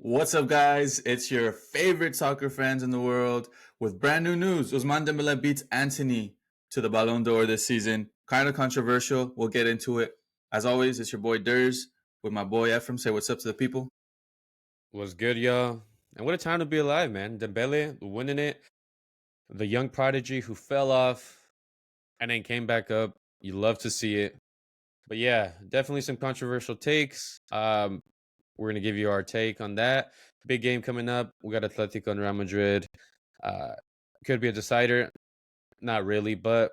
What's up, guys? It's your favorite soccer fans in the world with brand new news. Ousmane Dembele beats Antony to the Balon d'Or this season. Kind of controversial. We'll get into it. As always, it's your boy Derz with my boy Efrum. Say what's up to the people. Was good, y'all. And what a time to be alive, man. Dembele winning it. The young prodigy who fell off and then came back up. You love to see it. But yeah, definitely some controversial takes. We're gonna give you our take on that. Big game coming up. We got Atletico and Real Madrid. Uh, could be a decider. Not really, but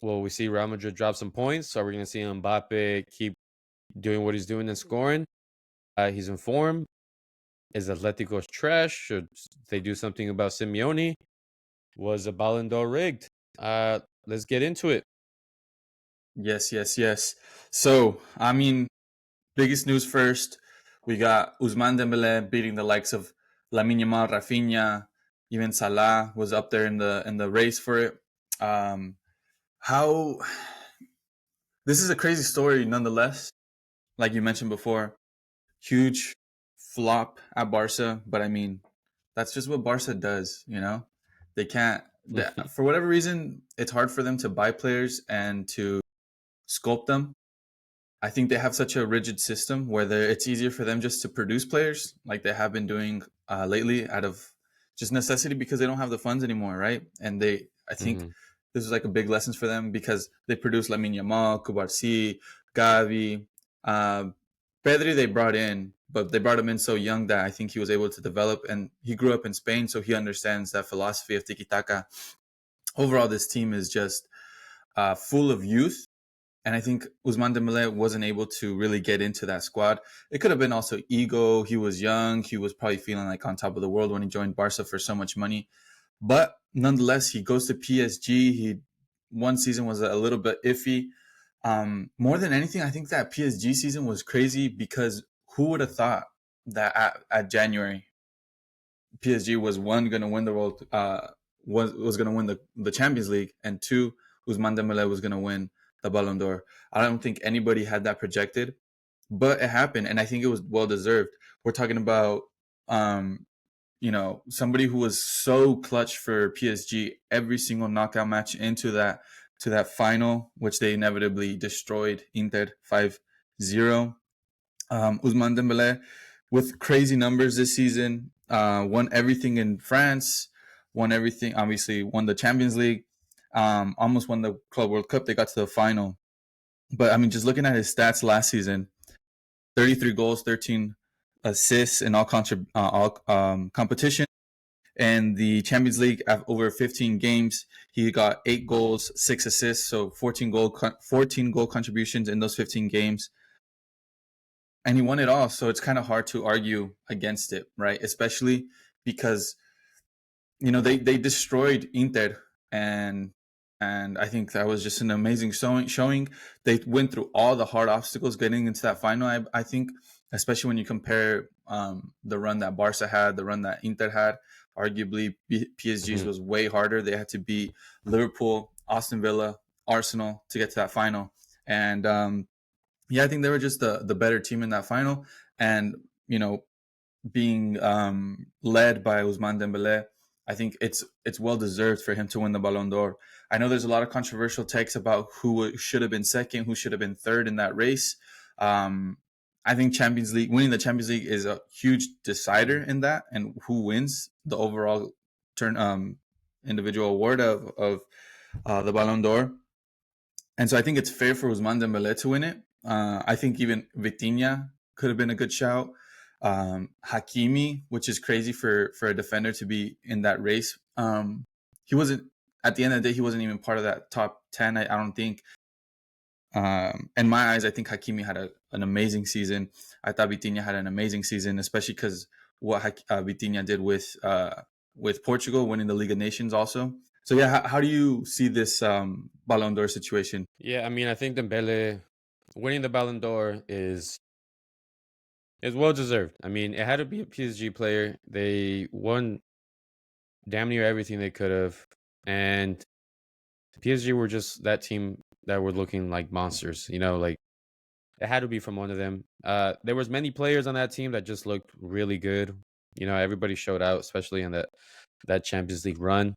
will we see Real Madrid drop some points? Are we gonna see Mbappe keep doing what he's doing and scoring? He's in form. Is Atletico's trash? Should they do something about Simeone? Was a Balon d'Or rigged? Let's get into it. Yes. So, biggest news first. We got Ousmane Dembele beating the likes of Lamine Yamal, Rafinha, even Salah was up there in the race for it. How This is a crazy story nonetheless. Like you mentioned before, huge flop at Barca, but that's just what Barca does, you know? They can't for whatever reason, it's hard for them to buy players and to sculpt them. I think they have such a rigid system where it's easier for them just to produce players like they have been doing lately out of just necessity because they don't have the funds anymore, right? I think Mhm. this is like a big lesson for them because they produce Lamine Yamal, Kubarsi, Gavi, uh, Pedri. They brought in, but they brought him in so young that I think he was able to develop, and he grew up in Spain, so he understands that philosophy of tiki taka. Overall, this team is just full of youth, and I think Ousmane Dembele wasn't able to really get into that squad. It could have been also ego. He was young. He was probably feeling like on top of the world when he joined Barca for so much money. But nonetheless, he goes to PSG. One season was a little bit iffy. More than anything, I think that PSG season was crazy because who would have thought that at January PSG was one going to win the world was going to win the Champions League, and two, Ousmane Dembele was going to win the Balon d'Or. I don't think anybody had that projected, but it happened, and I think it was well deserved. We're talking about um, somebody who was so clutch for PSG every single knockout match into that to that final, which they inevitably destroyed Inter 5-0. Ousmane Dembele with crazy numbers this season. Won everything in France. Won everything. Obviously, won the Champions League. Almost won the Club World Cup. They got to the final. But just looking at his stats last season, 33 goals, 13 assists in all competition. And the Champions League, over 15 games, he got 8 goals, 6 assists, so 14 goal contributions in those 15 games, and he won it all. So it's kind of hard to argue against it, right? Especially because they destroyed Inter, and I think that was just an amazing showing. They went through all the hard obstacles getting into that final. I think, especially when you compare the run that Barca had, the run that Inter had, arguably PSG's Mhm. was way harder. They had to beat Liverpool, Aston Villa, Arsenal to get to that final, and yeah, I think they were just the better team in that final, and you know, being led by Ousmane Dembele, I think it's well deserved for him to win the Ballon d'Or. I know there's a lot of controversial takes about who should have been second, who should have been third in that race. Um, I think winning the Champions League is a huge decider in that, and who wins the overall turn individual award of the Ballon d'Or. And so I think it's fair for Ousmane Dembele to win it. I think even Vitinha could have been a good shout. Hakimi, which is crazy for a defender to be in that race. He wasn't at the end of the day. He wasn't even part of that top 10. I don't think. In my eyes, I think Hakimi had an amazing season. I thought Vitinha had an amazing season, especially because what Vitinha did with Portugal, winning the League of Nations also. So yeah, how do you see this Ballon d'Or situation? Yeah, I mean, I think Dembele winning the Ballon d'Or is well deserved. I mean, it had to be a PSG player. They won damn near everything they could have, and PSG were just that team that were looking like monsters. You know, like It had to be from one of them. There was many players on that team that just looked really good. Everybody showed out, especially in that Champions League run,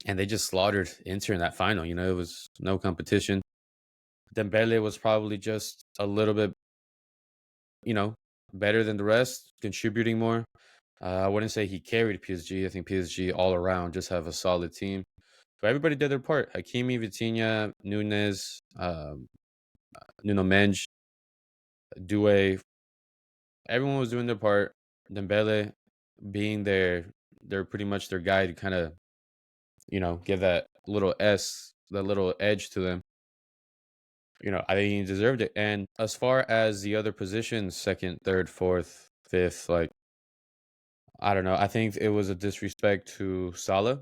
and they just slaughtered Inter in that final. It was no competition. Dembele was probably just a little bit, you know, better than the rest, contributing more. I wouldn't say he carried PSG. I think PSG all around just have a solid team. But everybody did their part. Hakimi, Vitinha, Nunes, Nuno Mendes, Doué. Everyone was doing their part. Dembele being they're pretty much their guy to kind of, give that little edge to them. I think he deserved it. And as far as the other positions, second, third, fourth, fifth, like, I don't know. I think it was a disrespect to Salah.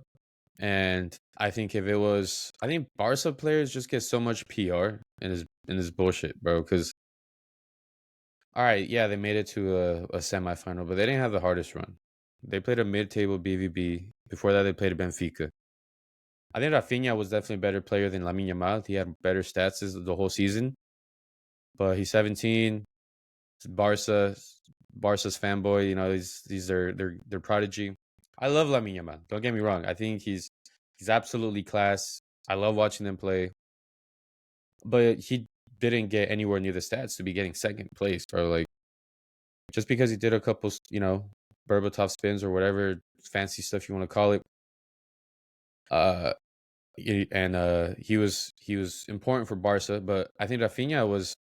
And I think I think Barca players just get so much PR in this bullshit, bro. Because all right, yeah, they made it to a semifinal, but they didn't have the hardest run. They played a mid-table BVB. Before that, they played a Benfica. I think Rafinha was definitely a better player than Lamine Yamal. He had better stats the whole season, but he's 17. Barca, Barca's fanboy. These are their prodigy. I love Lamine Yamal. Don't get me wrong. I think he's absolutely class. I love watching them play, but he didn't get anywhere near the stats to be getting second place, bro. Like just because he did a couple, Berbatov spins or whatever fancy stuff you want to call it. Uh, he was important for Barca, but I think Rafinha was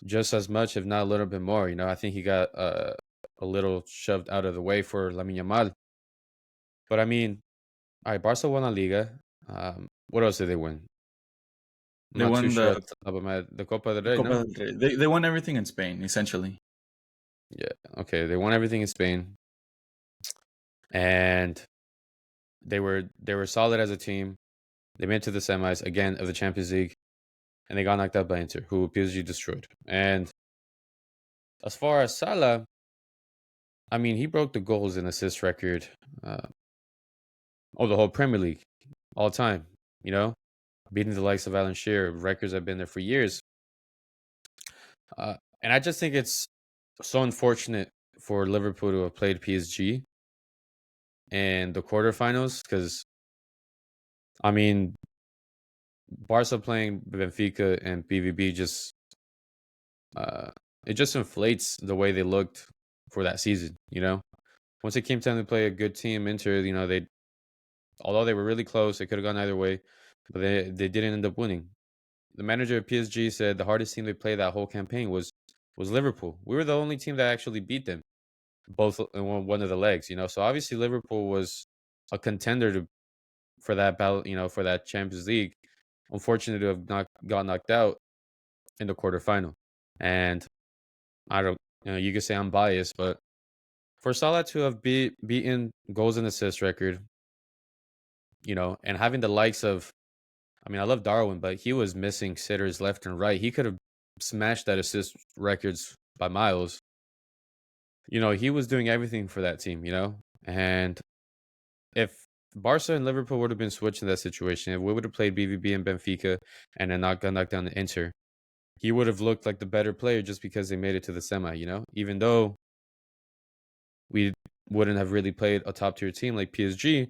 just as much, if not a little bit more. I think he got a little shoved out of the way for Lamine Yamal. But I mean, all right, Barca won La Liga. What else did they win? I'm They not too won sure at the the top of my the Copa del Rey, Copa no? del Rey. They won everything in Spain essentially. Yeah, okay. They won everything in Spain, and they were solid as a team. They made it to the semis again of the Champions League, and they got knocked out by Inter, who PSG destroyed. And as far as Salah, I mean, he broke the goals and assist record uh, of the whole Premier League all time. You know, beating the likes of Alan Shearer, records have been there for years. And I just think it's so unfortunate for Liverpool to have played PSG in the quarterfinals because, I mean, Barca playing Benfica and BVB uh, it just inflates the way they looked for that season. Once it came time to play a good team, Inter, although they were really close, it could have gone either way, but they didn't end up winning. The manager of PSG said the hardest team they played that whole campaign was Liverpool. We were the only team that actually beat them both in one of the legs. So obviously Liverpool was a contender for that battle, for that Champions League. Unfortunate to have not got knocked out in the quarterfinal. And I don't, you could say I'm biased, but for Salah to have beaten goals and assists record, and having the likes of, I mean, I love Darwin, but he was missing sitters left and right. He could have smashed that assist records by miles. He was doing everything for that team, and if Barca and Liverpool would have been switched in that situation, if we would have played BVB and Benfica and then not got knocked down to Inter, he would have looked like the better player just because they made it to the semi, even though we wouldn't have really played a top tier team like PSG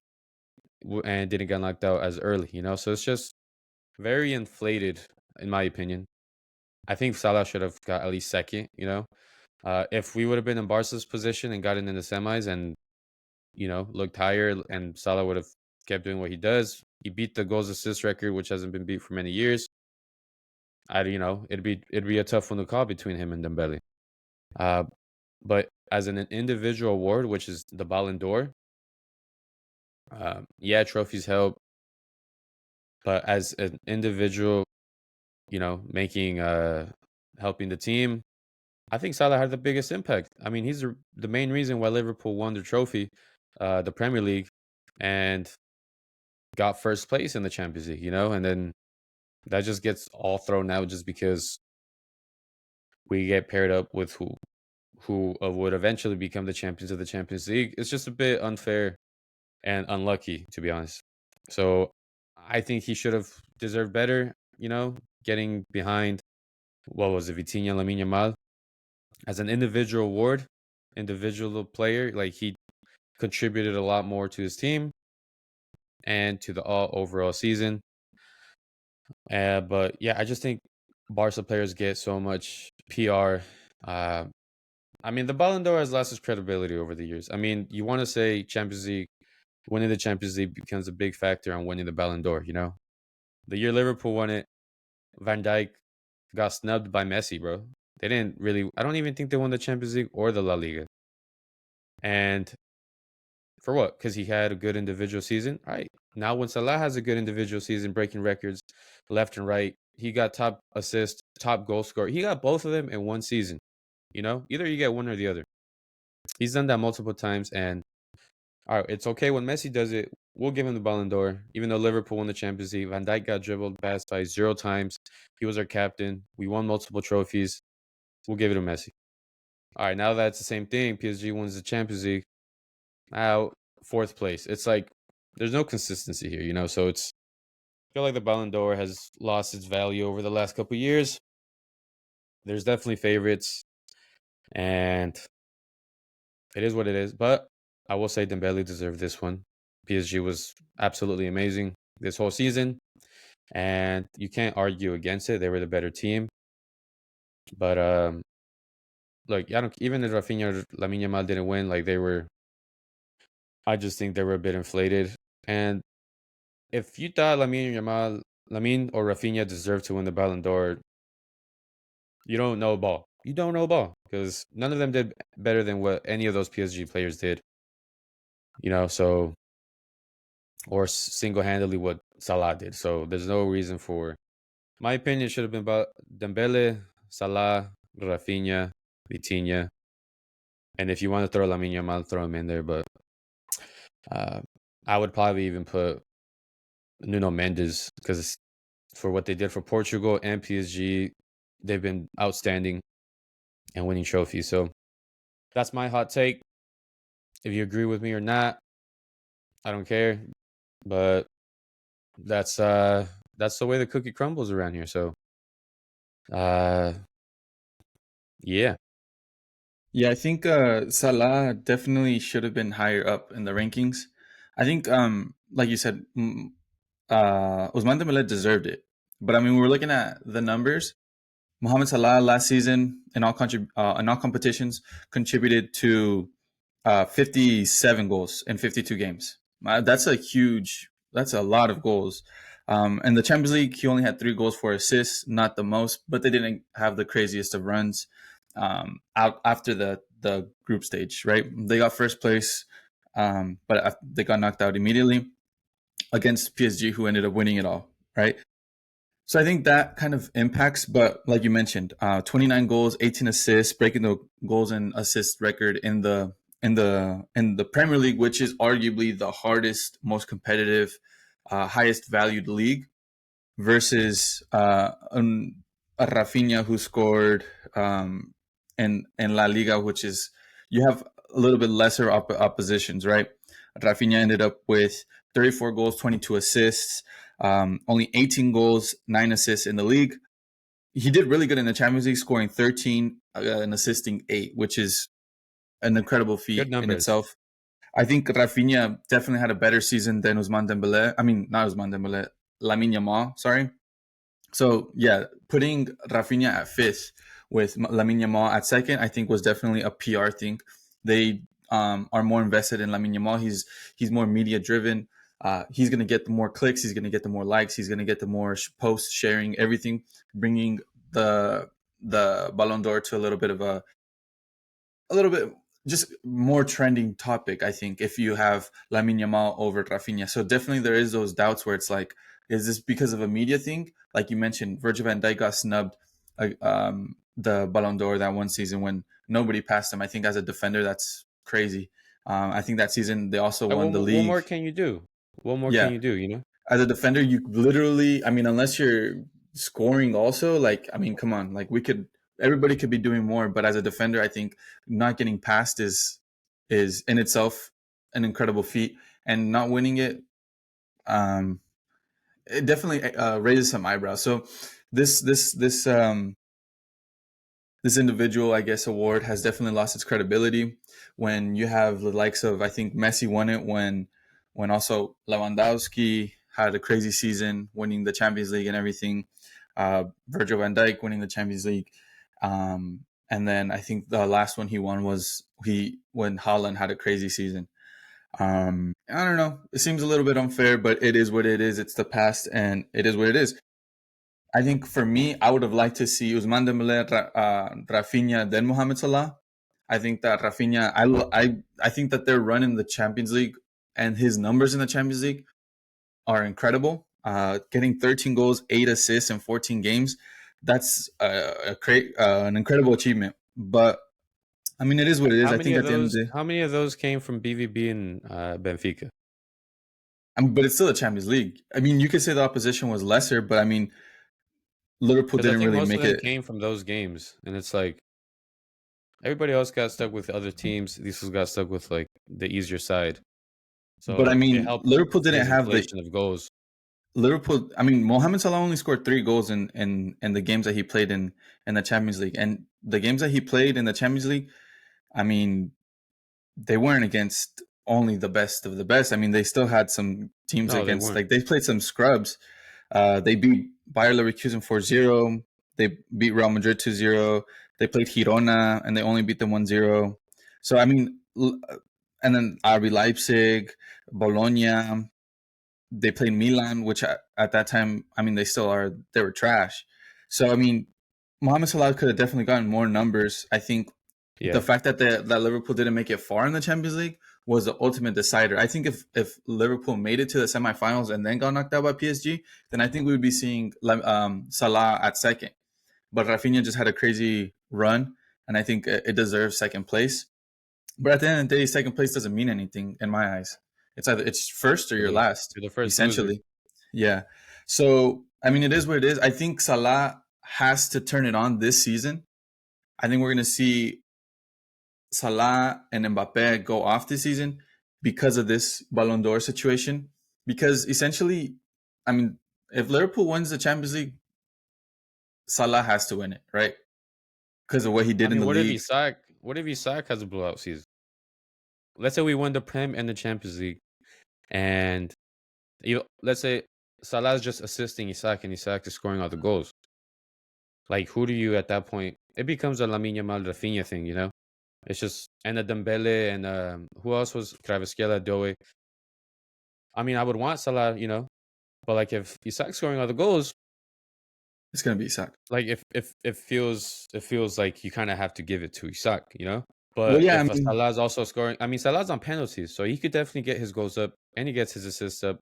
and didn't get knocked out as early, so it's just very inflated in my opinion. I think Salah should have got at least second, if we would have been in Barca's position and gotten in the semis and, looked higher and Salah would have kept doing what he does. He beat the goals assist record, which hasn't been beat for many years. It'd be a tough one to call between him and Dembele. Uh, but as an individual award, which is the Balon d'Or, yeah, trophies help, but as an individual, making helping the team, I think Salah had the biggest impact. I mean, he's the main reason why Liverpool won the trophy, the Premier League, and got first place in the Champions League. And then that just gets all thrown out just because we get paired up with who would eventually become the champions of the Champions League. It's just a bit unfair and unlucky, to be honest. So I think he should have deserved better. Getting behind what was it, Vitinha, Lamine Yamal, as an individual award, individual player, like he contributed a lot more to his team and to the all overall season. But yeah, I just think Barca players get so much PR. Uh, I mean, the Balon d'Or has lost its credibility over the years. I mean, you want to say Champions League, winning the Champions League becomes a big factor on winning the Balon d'Or. The year Liverpool won it, Van Dijk got snubbed by Messi, bro. They didn't really. I don't even think they won the Champions League or the La Liga. And for what? Because he had a good individual season. All right. Now, when Salah has a good individual season, breaking records left and right, he got top assist, top goal scorer. He got both of them in one season. Either you get one or the other. He's done that multiple times. And all right, it's okay when Messi does it. We'll give him the Ballon d'Or. Even though Liverpool won the Champions League, Van Dijk got dribbled past by 0 times. He was our captain. We won multiple trophies. We'll give it to Messi. All right, now that's the same thing. PSG wins the Champions League. Now, fourth place. It's like there's no consistency here. So I feel like the Ballon d'Or has lost its value over the last couple of years. There's definitely favorites, and it is what it is. But I will say Dembele deserved this one. PSG was absolutely amazing this whole season, and you can't argue against it. They were the better team. But look, I don't. Even if Rafinha or Lamine Yamal didn't win, like they were, I just think they were a bit inflated. And if you thought Lamine or Rafinha deserved to win the Ballon d'Or, you don't know ball. You don't know ball because none of them did better than what any of those PSG players did. So or single-handedly what Salah did. So there's no reason for my opinion. It should have been about Dembele, Salah, Rafinha, Vitinha, and if you want to throw Lamine Yamal, throw him in there. But uh, I would probably even put Nuno Mendes because for what they did for Portugal and PSG, they've been outstanding and winning trophies. So that's my hot take. If you agree with me or not, I don't care. But that's the way the cookie crumbles around here. So uh yeah. Yeah, I think Salah definitely should have been higher up in the rankings. I think, like you said, Ousmane Dembele deserved it. But I mean, we were looking at the numbers. Mohamed Salah last season in all competitions contributed to 57 goals in 52 games. That's a lot of goals. In the Champions League, he only had 3 goals, 4 assists, not the most, but they didn't have the craziest of runs out after the group stage, right? They got first place, but they got knocked out immediately against PSG, who ended up winning it all, right? So I think that kind of impacts, but like you mentioned, 29 goals, 18 assists, breaking the goals and assist record in the Premier League, which is arguably the hardest, most competitive, highest valued league, versus a Rafinha who scored in La Liga, which is you have a little bit lesser oppositions, right? Rafinha ended up with 34 goals, 22 assists, only 18 goals, 9 assists in the league. He did really good in the Champions League, scoring 13 and assisting 8, which is an incredible Good feat in numbers. itself. I think Rafinha definitely had a better season than Ousmane Dembele. I mean, not Ousmane Dembele, Lamine Yamal. Sorry. So yeah, putting Rafinha at fifth with Lamine Yamal at second, I think was definitely a PR thing. They are more invested in Lamine Yamal. He's more media driven. He's gonna get the more clicks. He's gonna get the more likes. He's gonna get the more posts, sharing everything, bringing the the Ballon d'Or to a little bit just more trending topic. I think if you have Lamine Yamal over Rafinha, so definitely there is those doubts where it's like, is this because of a media thing? Like you mentioned, Virgil van Dijk got snubbed the Ballon d'Or that one season when nobody passed him. I think as a defender, that's crazy. I think that season they also Like, won the what league. more can you do? What more can Yeah, you do? as a defender, you literally, I mean, unless you're scoring also, like, I mean, come on, like everybody could be doing more, but as a defender, I think not getting past is in itself an incredible feat, and not winning it, um, it definitely raises some eyebrows. So this this individual, I guess, award has definitely lost its credibility when you have the likes of, I think Messi won it when also Lewandowski had a crazy season, winning the Champions League and everything. Virgil van Dijk winning the Champions League. And then I think the last one he won was when Haaland had a crazy season. I don't know. It seems a little bit unfair, but it is what it is. It's the past, and it is what it is. I think for me, I would have liked to see Usman Dembele, Rafinha, then Mohamed Salah. I think that Rafinha, I think that their run in the Champions League and his numbers in the Champions League are incredible. Getting 13 goals, 8 assists in 14 games, that's an incredible achievement. But I mean, it is what it is. How I many think of at the end of those? the day, How many of those came from BVB and Benfica? but it's still a Champions League. I mean, you could say the opposition was lesser, but I mean, Liverpool Because I didn't think really most of make them it. came from those games, and it's like everybody else got stuck with other teams. These ones got stuck with like the easier side, But I so it mean, helped Liverpool didn't his have the inflation of goals. Liverpool. I mean, Mohamed Salah only scored 3 goals in the games that he played in the Champions League, and the games that he played in the Champions League. I mean, they weren't against only the best of the best. I mean, they still had some teams No, they against, weren't. like, they played some scrubs. They beat Bayer Leverkusen 4-0. They beat Real Madrid 2-0. They played Girona and they only beat them 1-0. So I mean, and then RB Leipzig, Bologna. They played Milan, which at that time, I mean, they still are. They were trash. So I mean, Mohamed Salah could have definitely gotten more numbers. I think the Yeah, fact that that Liverpool didn't make it far in the Champions League was the ultimate decider. I think if Liverpool made it to the semifinals and then got knocked out by PSG, then I think we would be seeing Salah at second. But Rafinha just had a crazy run, and I think it deserves second place. But at the end of the day, second place doesn't mean anything in my eyes. It's either it's first or you're you're the last, you're the first loser. essentially. Yeah. So I mean, it is what it is. I think Salah has to turn it on this season. I think we're going to see Salah and Mbappe go off this season because of this Balon d'Or situation. Because essentially, I mean, if Liverpool wins the Champions League, Salah has to win it, right? Because of what he I did in mean, the what if league. Isak? What if Isak has a blowout season? Let's say we win the Prem and the Champions League, and let's say Salah's just assisting Isak, and Isak is scoring all the goals. Like, who do you at that point? It becomes a Lamine Yamal Rafinha thing, you know. It's just and a Dembele and who else was Kvaratskhelia, Doe. I mean, I would want Salah, you know, but like if Isak's scoring all the goals, It's going to be Isak. like if it feels like you kind of have to give it to Isak, you know. Well, But yeah, I if mean, Salah's also scoring, I mean, Salah's on penalties, so he could definitely get his goals up and he gets his assists up.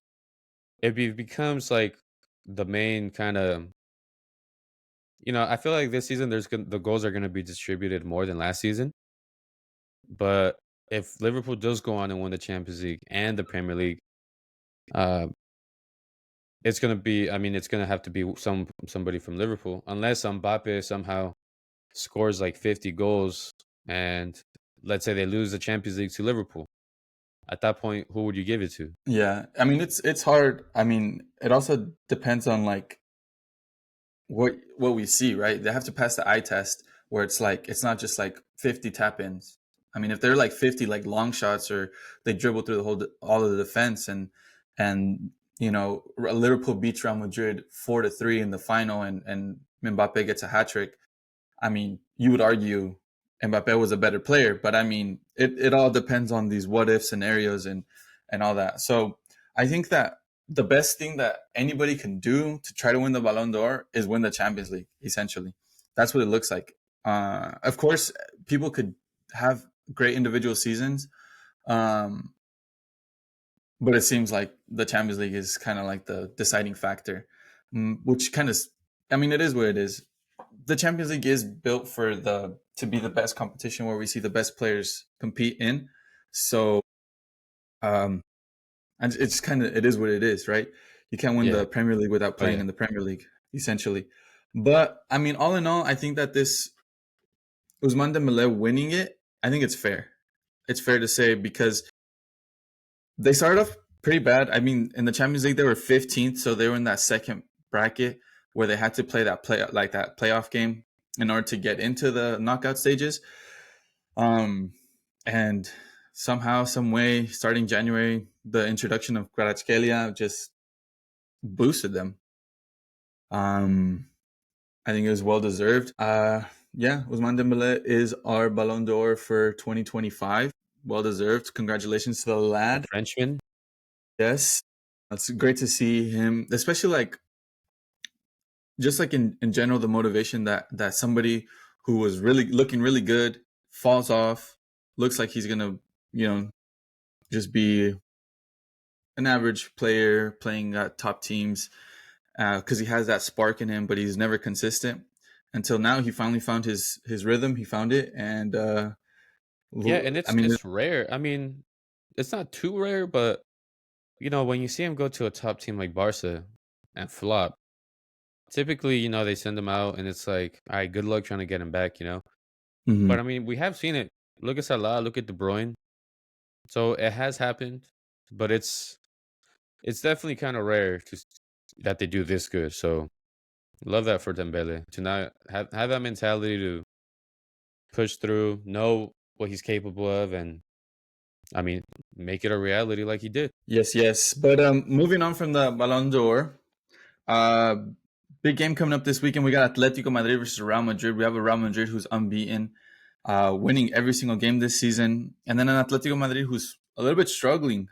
Becomes like the main kind of, I feel like this season the goals are going to be distributed more than last season. But if Liverpool does go on and win the Champions League and the Premier League, uh, it's gonna be. I mean, it's gonna have to be somebody from Liverpool, unless Mbappe somehow scores like 50 goals, and let's say they lose the Champions League to Liverpool. At that point, who would you give it to? yeah. I mean, it's hard. I mean, it also depends on like what we see, right? They have to pass the eye test where it's like it's not just like 50 tap ins. I mean, if they're like 50 like long shots or they dribble through the whole all of the defense and Liverpool beats Real Madrid 4-3 in the final and Mbappe gets a hat trick. I mean, you would argue Mbappe was a better player, but I mean, it all depends on these what if scenarios and all that. So I think that the best thing that anybody can do to try to win the Balon d'Or is win the Champions League. Essentially, that's what it looks like. Of course, people could have great individual seasons, um, but it seems like the Champions League is kind of like the deciding factor, which kind of, I mean, it is what it is. The Champions League is built for to be the best competition where we see the best players compete in. So, um, and it's kind of it is what it is, right? You can't win Yeah. the Premier League without Oh playing yeah. in the Premier League, essentially. But I mean, all in all, I think that this Ousmane Dembele winning it, I think it's fair. It's fair to say because they started off pretty bad. I mean, in the Champions League, they were 15th, so they were in that second bracket where they had to play that playoff game. in order to get into the knockout stages. Um, and somehow, some way, starting January, the introduction of Kvaratskhelia just boosted them. I think it was well deserved. Yeah, Ousmane Dembele is our Balon d'Or for 2025. Well deserved. Congratulations to the The lad. Frenchman. Yes, it's great to see him, especially like just like in general, the motivation that somebody who was really looking really good falls off, looks like he's gonna, you know, just be an average player playing at top teams because he has that spark in him, but he's never consistent. Until now, he finally found his rhythm. He found it, and Yeah, and I mean, it's rare. I mean, it's not too rare, but when you see him go to a top team like Barca and flop, typically, they send him out and it's like, all right, good luck trying to get him back. mhm. But I mean, we have seen it. Look at Salah, look at De Bruyne. So it has happened, but it's definitely kind of rare that they do this good. So love that for Dembele to not have that mentality to push through, know what he's capable of, and I mean, make it a reality like he did. Yes, yes. But moving on from the Ballon d'Or, uh, big game coming up this weekend. We got Atletico Madrid versus Real Madrid. We have a Real Madrid who's unbeaten, winning every single game this season, and then an Atletico Madrid who's a little bit struggling.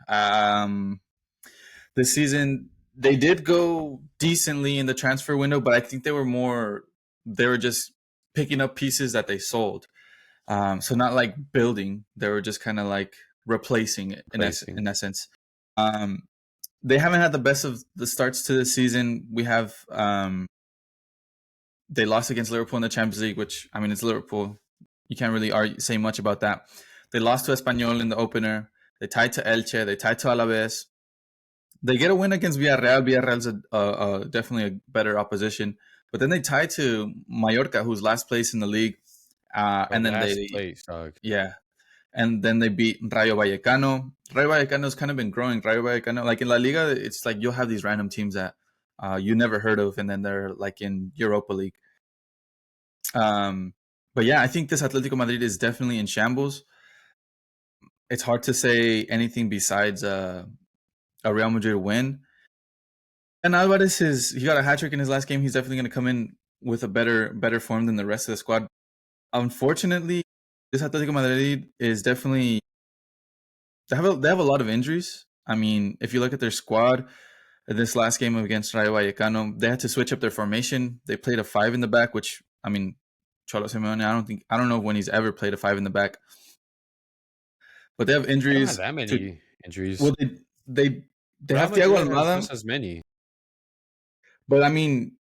This season they did go decently in the transfer window, but I think they were just picking up pieces that they sold. So not like building; they were just kind of like replacing it Placing. in essence. Um, they haven't had the best of the starts to the season. We have they lost against Liverpool in the Champions League, which I mean it's Liverpool. You can't really say much about that. They lost to Espanyol in the opener. They tied to Elche. They tied to Alaves. They get a win against Villarreal. Villarreal's definitely a better opposition. But then they tie to Mallorca, who's last place in the league. The And then last they, place, dog. yeah, and then they beat Rayo Vallecano. Rayo Vallecano's kind of been growing. Rayo Vallecano, like in La Liga, it's like you'll have these random teams that you never heard of, and then they're like in Europa League. Um, but yeah, I think this Atletico Madrid is definitely in shambles. It's hard to say anything besides a Real Madrid win. And Alvarez he got a hat trick in his last game. He's definitely going to come in with a better form than the rest of the squad. Unfortunately, this Atletico Madrid is definitely they have a lot of injuries. I mean, if you look at their squad, this last game against Rayo Vallecano, they had to switch up their formation. They played a five in the back, which I mean, Cholo Simeone, I don't know when he's ever played a five in the back. But they have They don't have injuries that to many injuries. well they they Real have Thiago Madrid has Almada, just as many. but I mean,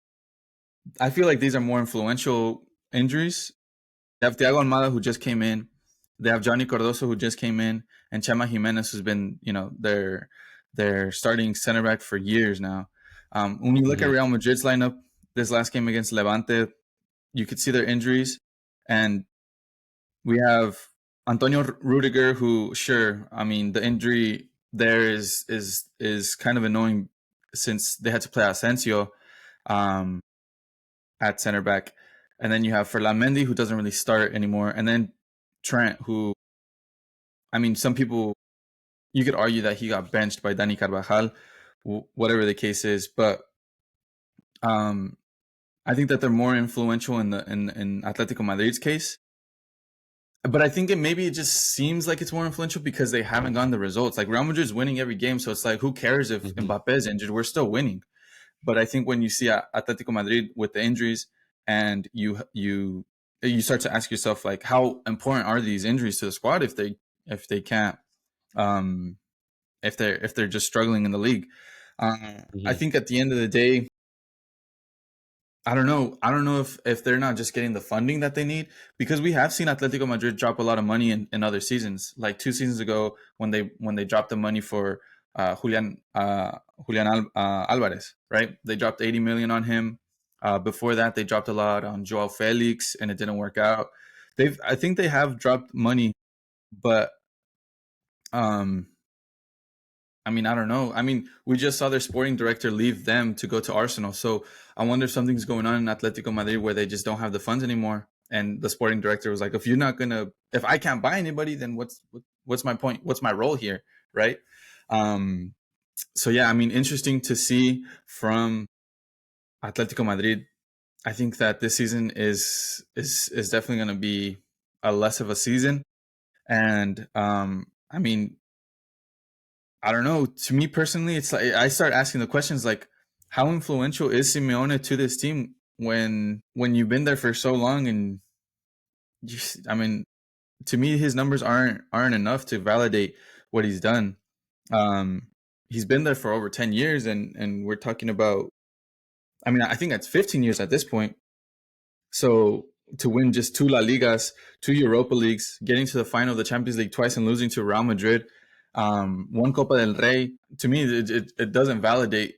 I feel like these are more influential injuries. They have Thiago Almada who just came in. They have Johnny Cardoso who just came in, and Chema Jimenez who's been their starting center back for years now. When you look at Mhm. Real Madrid's lineup, this last game against Levante, you could see their injuries, and we have Antonio Rudiger, who sure, I mean the injury there is kind of annoying since they had to play Asensio um, at center back, and then you have Ferland Mendy, who doesn't really start anymore, and then Trent, who I mean, some people you could argue that he got benched by Dani Carvajal, whatever the case is, but um, I think that they're more influential in Atletico Madrid's case. But I think maybe it just seems like it's more influential because they haven't gotten the results. Like Real Madrid's winning every game, so it's like who cares if Mhm. Mbappe is injured? We're still winning. But I think when you see Atletico Madrid with the injuries, and you start to ask yourself like, how important are these injuries to the squad if they can't um, if they're just struggling in the league? I Mhm. think at the end of the day, I don't know. I don't know if they're not just getting the funding that they need because we have seen Atletico Madrid drop a lot of money in other seasons. Like 2 seasons ago, when they dropped the money for Julian Alvarez, right? They dropped 80 million on him. Before that, they dropped a lot on Joao Felix, and it didn't work out. I think they have dropped money, but um, I mean, I don't know. I mean, we just saw their sporting director leave them to go to Arsenal. So I wonder if something's going on in Atletico Madrid where they just don't have the funds anymore. And the sporting director was like, if you're not gonna, if I can't buy anybody, then what's my point? What's my role here, right? Um, so yeah, I mean, interesting to see from Atletico Madrid. I think that this season is definitely going to be a less of a season, and I mean, I don't know. To me personally, it's like I start asking the questions like, how influential is Simeone to this team when you've been there for so long and just, I mean, to me, his numbers aren't enough to validate what he's done. Um, he's been there for over 10 years, and we're talking about. I mean, I think that's 15 years at this point. So to win just two La Ligas, two Europa Leagues, getting to the final of the Champions League twice and losing to Real Madrid, one Copa del Rey, to me, it doesn't validate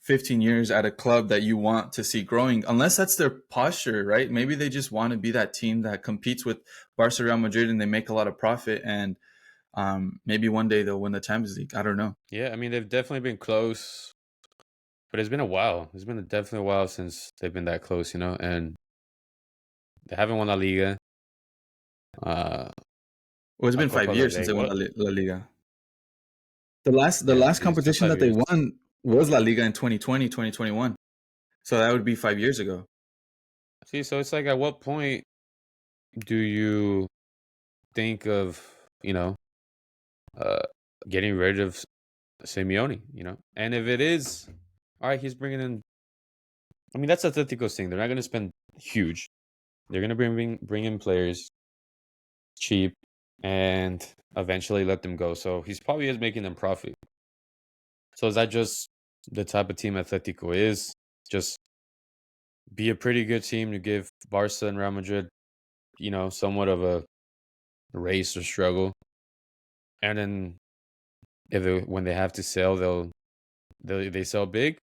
15 years at a club that you want to see growing, unless that's their posture, right? Maybe they just want to be that team that competes with Barca, Real Madrid, and they make a lot of profit, and maybe one day they'll win the Champions League. I don't know. Yeah, I mean they've definitely been close, but it's been a while. It's been definitely a while since they've been that close, you know, and they haven't won La Liga, uh, Well, it's a been Copa five del years since Rey. they won What? La Liga. The last It's been competition that they 5 years. won was La Liga in 2020, 2021. So that would be 5 years ago. See, so it's like, at what point do you think of, you know, uh, getting rid of Simeone? You know, and if it is, all right, he's bringing in. I mean, that's Atletico's thing. They're not going to spend huge. They're going to bring in players cheap and eventually let them go. So he's probably is making them profit. So is that just the type of team Atletico is? Just be a pretty good team to give Barca and Real Madrid, you know, somewhat of a race or struggle. And then when they have to sell, they sell big,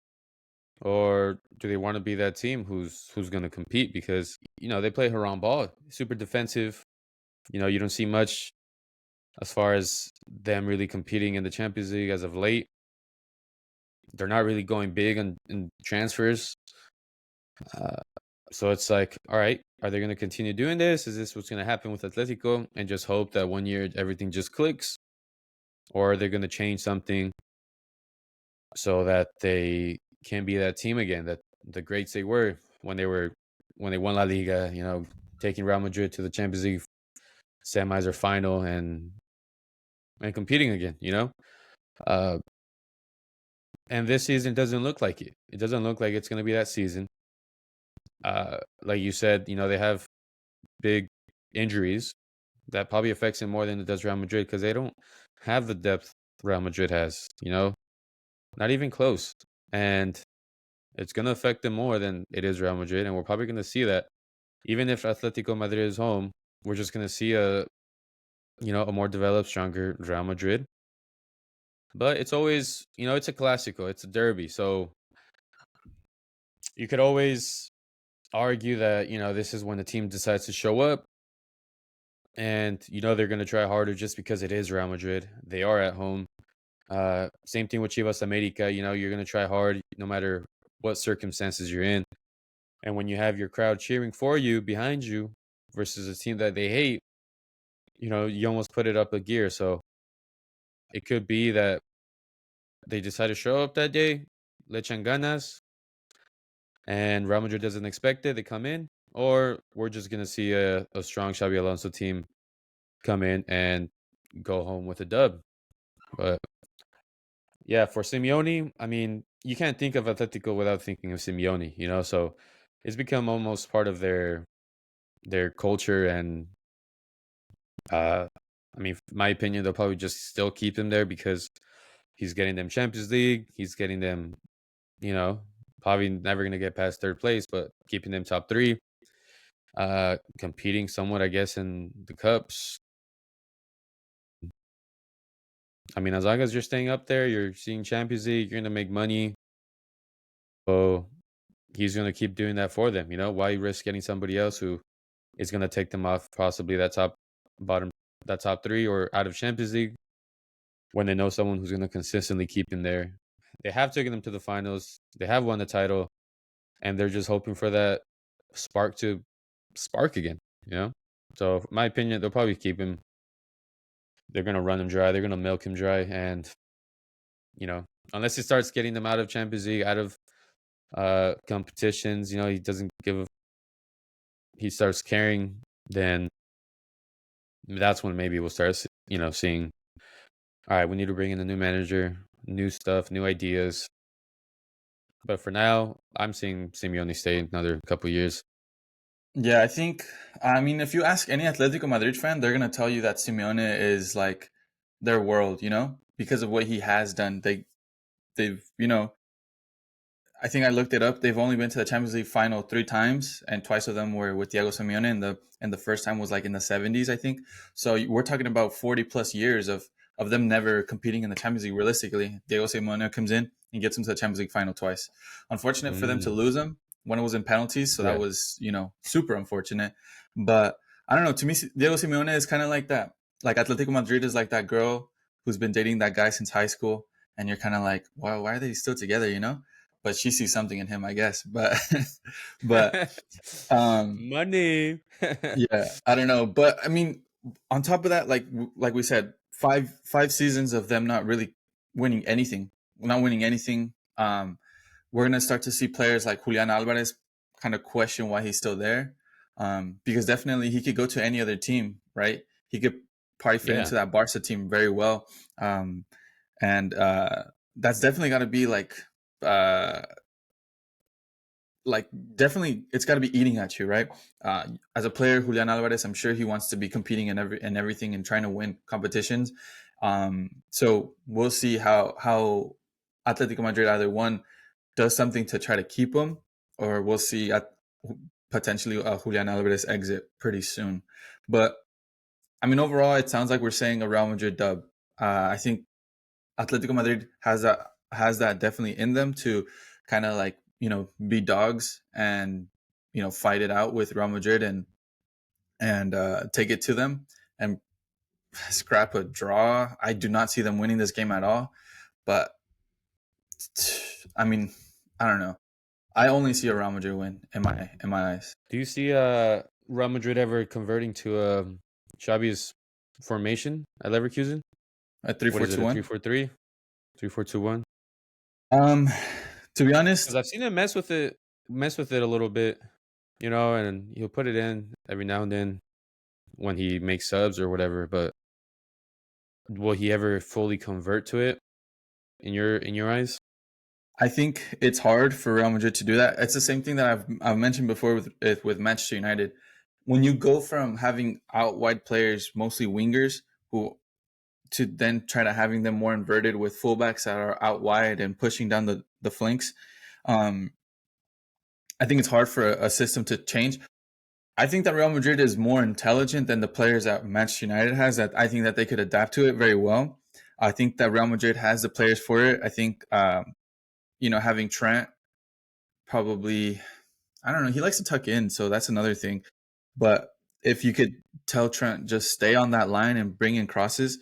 or do they want to be that team who's going to compete? Because you know they play Haram ball, super defensive. You know, you don't see much as far as them really competing in the Champions League as of late. They're not really going big in transfers. Uh, so it's like, all right, are they going to continue doing this? Is this what's going to happen with Atletico and just hope that one year everything just clicks? Or are they going to change something so that they can be that team again, that the greats they were when they won La Liga, you know, taking Real Madrid to the Champions League semis or final and competing again, you know? Uh, and this season doesn't look like it. It doesn't look like it's going to be that season. Like you said, you know, they have big injuries that probably affects him more than it does Real Madrid because they don't have the depth Real Madrid has, you know, not even close. And it's going to affect them more than it is Real Madrid. And we're probably going to see that. Even if Atletico Madrid is home, we're just going to see a more developed, stronger Real Madrid. But it's always, you know, it's a Clasico, it's a derby. So you could always argue that, you know, this is when the team decides to show up. And, you know, they're going to try harder just because it is Real Madrid. They are at home. Same thing with Chivas America. You know, you're going to try hard no matter what circumstances you're in. And when you have your crowd cheering for you behind you versus a team that they hate, you know, you almost put it up a gear. So it could be that they decide to show up that day, le echan ganas, and Real Madrid doesn't expect it. They come in, or we're just going to see a strong Xabi Alonso team come in and go home with a dub. But yeah, for Simeone, I mean, you can't think of Atletico without thinking of Simeone, you know, so it's become almost part of their culture. And I mean, my opinion, they'll probably just still keep him there because he's getting them Champions League. He's getting them, you know, probably never going to get past third place, but keeping them top three, competing somewhat, I guess, in the cups. I mean, as long as you're staying up there, you're seeing Champions League, you're going to make money. So he's going to keep doing that for them. You know, why risk getting somebody else who is going to take them off possibly that top three or out of Champions League? when they know someone who's going to consistently keep him there. They have taken them to the finals. They have won the title, and they're just hoping for that spark to spark again. You know. So, in my opinion, they'll probably keep him. They're going to run him dry. They're going to milk him dry, and you know, unless he starts getting them out of Champions League, out of competitions, he doesn't give. He starts caring, then that's when maybe we'll start, seeing. All right, we need to bring in a new manager, new stuff, new ideas. But for now, I'm seeing Simeone stay another couple years. Yeah, I mean, if you ask any Atletico Madrid fan, they're gonna tell you that Simeone is like their world, because of what he has done. They've, I think I looked it up. They've only been to the Champions League final 3 times, and twice of them were with Diego Simeone, and the first time was like in the 70s, I think. So we're talking about 40 plus years of them never competing in the Champions League. Realistically, Diego Simeone comes in and gets them to the Champions League final twice. Unfortunate for them to Mm, lose them when it was in penalties, so that yeah, was super unfortunate. But I don't know. To me, Diego Simeone is kind of like that. Like Atletico Madrid is like that girl who's been dating that guy since high school, and you're kind of like, wow, why are they still together? But she sees something in him, I guess. But but um money. yeah, I don't know. But I mean, on top of that, like we said, five seasons of them not really winning anything, not winning anything. We're gonna start to see players like Julian Alvarez kind of question why he's still there, because definitely he could go to any other team, right? He could probably fit Yeah, into that Barca team very well, and that's definitely got to be uh, like definitely it's got to be eating at you, right? As a player, Julian Alvarez, I'm sure he wants to be competing in everything and trying to win competitions. So we'll see how Atletico Madrid either one does something to try to keep him, or we'll see potentially Julian Alvarez exit pretty soon. But I mean, overall, it sounds like we're saying a Real Madrid dub. I think Atletico Madrid has that definitely in them to kind of like be dogs and fight it out with Real Madrid and take it to them and scrap a draw. I do not see them winning this game at all, but I mean, I don't know. I only see a Real Madrid win in my eyes. do you see Real Madrid ever converting to Xabi's formation at Leverkusen? A three What four is it, two a one. 3-4-3, 3-4-2-1? Um, to be Because honest, I've seen him mess with it a little bit, and he'll put it in every now and then when he makes subs or whatever. But will he ever fully convert to it in your eyes? I think it's hard for Real Madrid to do that. It's the same thing that I've mentioned before with Manchester United. When you go from having out wide players, mostly wingers, who to then try to having them more inverted with fullbacks that are out wide and pushing down the flanks, um, I think it's hard for a system to change. I think that Real Madrid is more intelligent than the players that Manchester United has. That I think that they could adapt to it very well. I think that Real Madrid has the players for it. I think having Trent probably, I don't know, he likes to tuck in, so that's another thing. But if you could tell Trent just stay on that line and bring in crosses,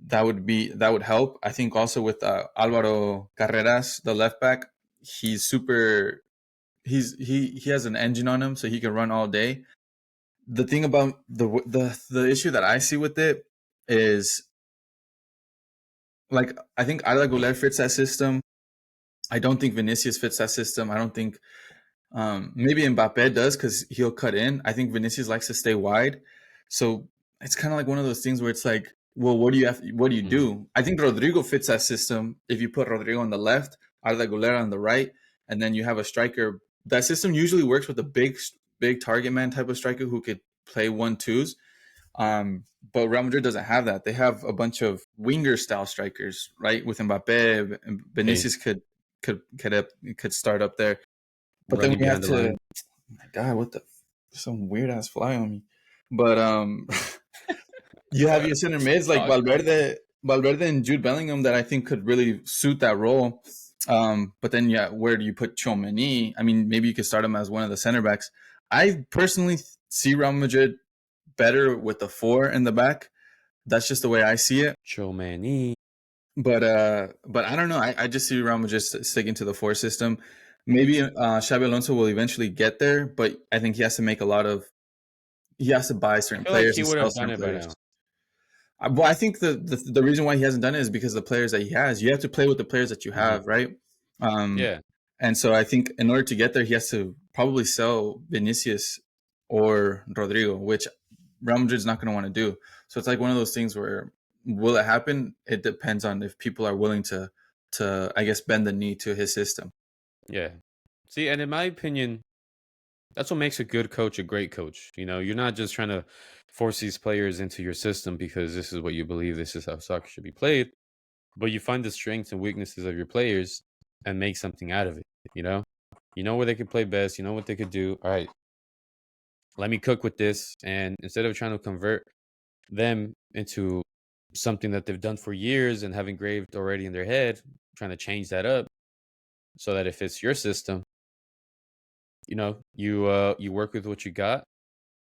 that would help. I think also with Alvaro Carreras, the left back, he's super. He has an engine on him, so he can run all day. The thing about the issue that I see with it is, like, I think Arda Güler fits that system. I don't think Vinicius fits that system. I don't think maybe Mbappe does because he'll cut in. I think Vinicius likes to stay wide, so it's kind of like one of those things where it's like, well, what do you have? What do you Mm, do? I think Rodrigo fits that system. If you put Rodrigo on the left, Arda Güler on the right, and then you have a striker. That system usually works with a big target man type of striker who could play 1-2s. But Real Madrid doesn't have that. They have a bunch of winger style strikers, right? With Mbappe, hey, Vinicius could start up there. But then running we have behind the to. line. Oh my God, what the? Some weird ass fly on me. But you have your center mids like Dog. Valverde and Jude Bellingham that I think could really suit that role. But then yeah, where do you put Chomeni? I mean, maybe you could start him as one of the center backs. I personally see Real Madrid better with the four in the back. That's just the way I see it. Chomani. but I don't know. I just see Real Madrid sticking to the four system. Maybe Xabi Alonso will eventually get there, but I think he has to make a lot of he has to buy I certain feel like players he and would sell have done certain it by players. now. Well, I think the reason why he hasn't done it is because of the players that he has. You have to play with the players that you Hmm. have, right? Um, Yeah, and so I think in order to get there, he has to probably sell Vinicius or Rodrigo, which Real Madrid's not going to want to do. So it's like one of those things where will it happen? It depends on if people are willing to I guess bend the knee to his system. yeah. See, and in my opinion, that's what makes a good coach a great coach. You're not just trying to force these players into your system because this is what you believe, this is how soccer should be played, but you find the strengths and weaknesses of your players and make something out of it. You know, you know where they could play best. You know what they could do. All right, let me cook with this, and instead of trying to convert them into something that they've done for years and have engraved already in their head, trying to change that up so that if it's your system, you work with what you got,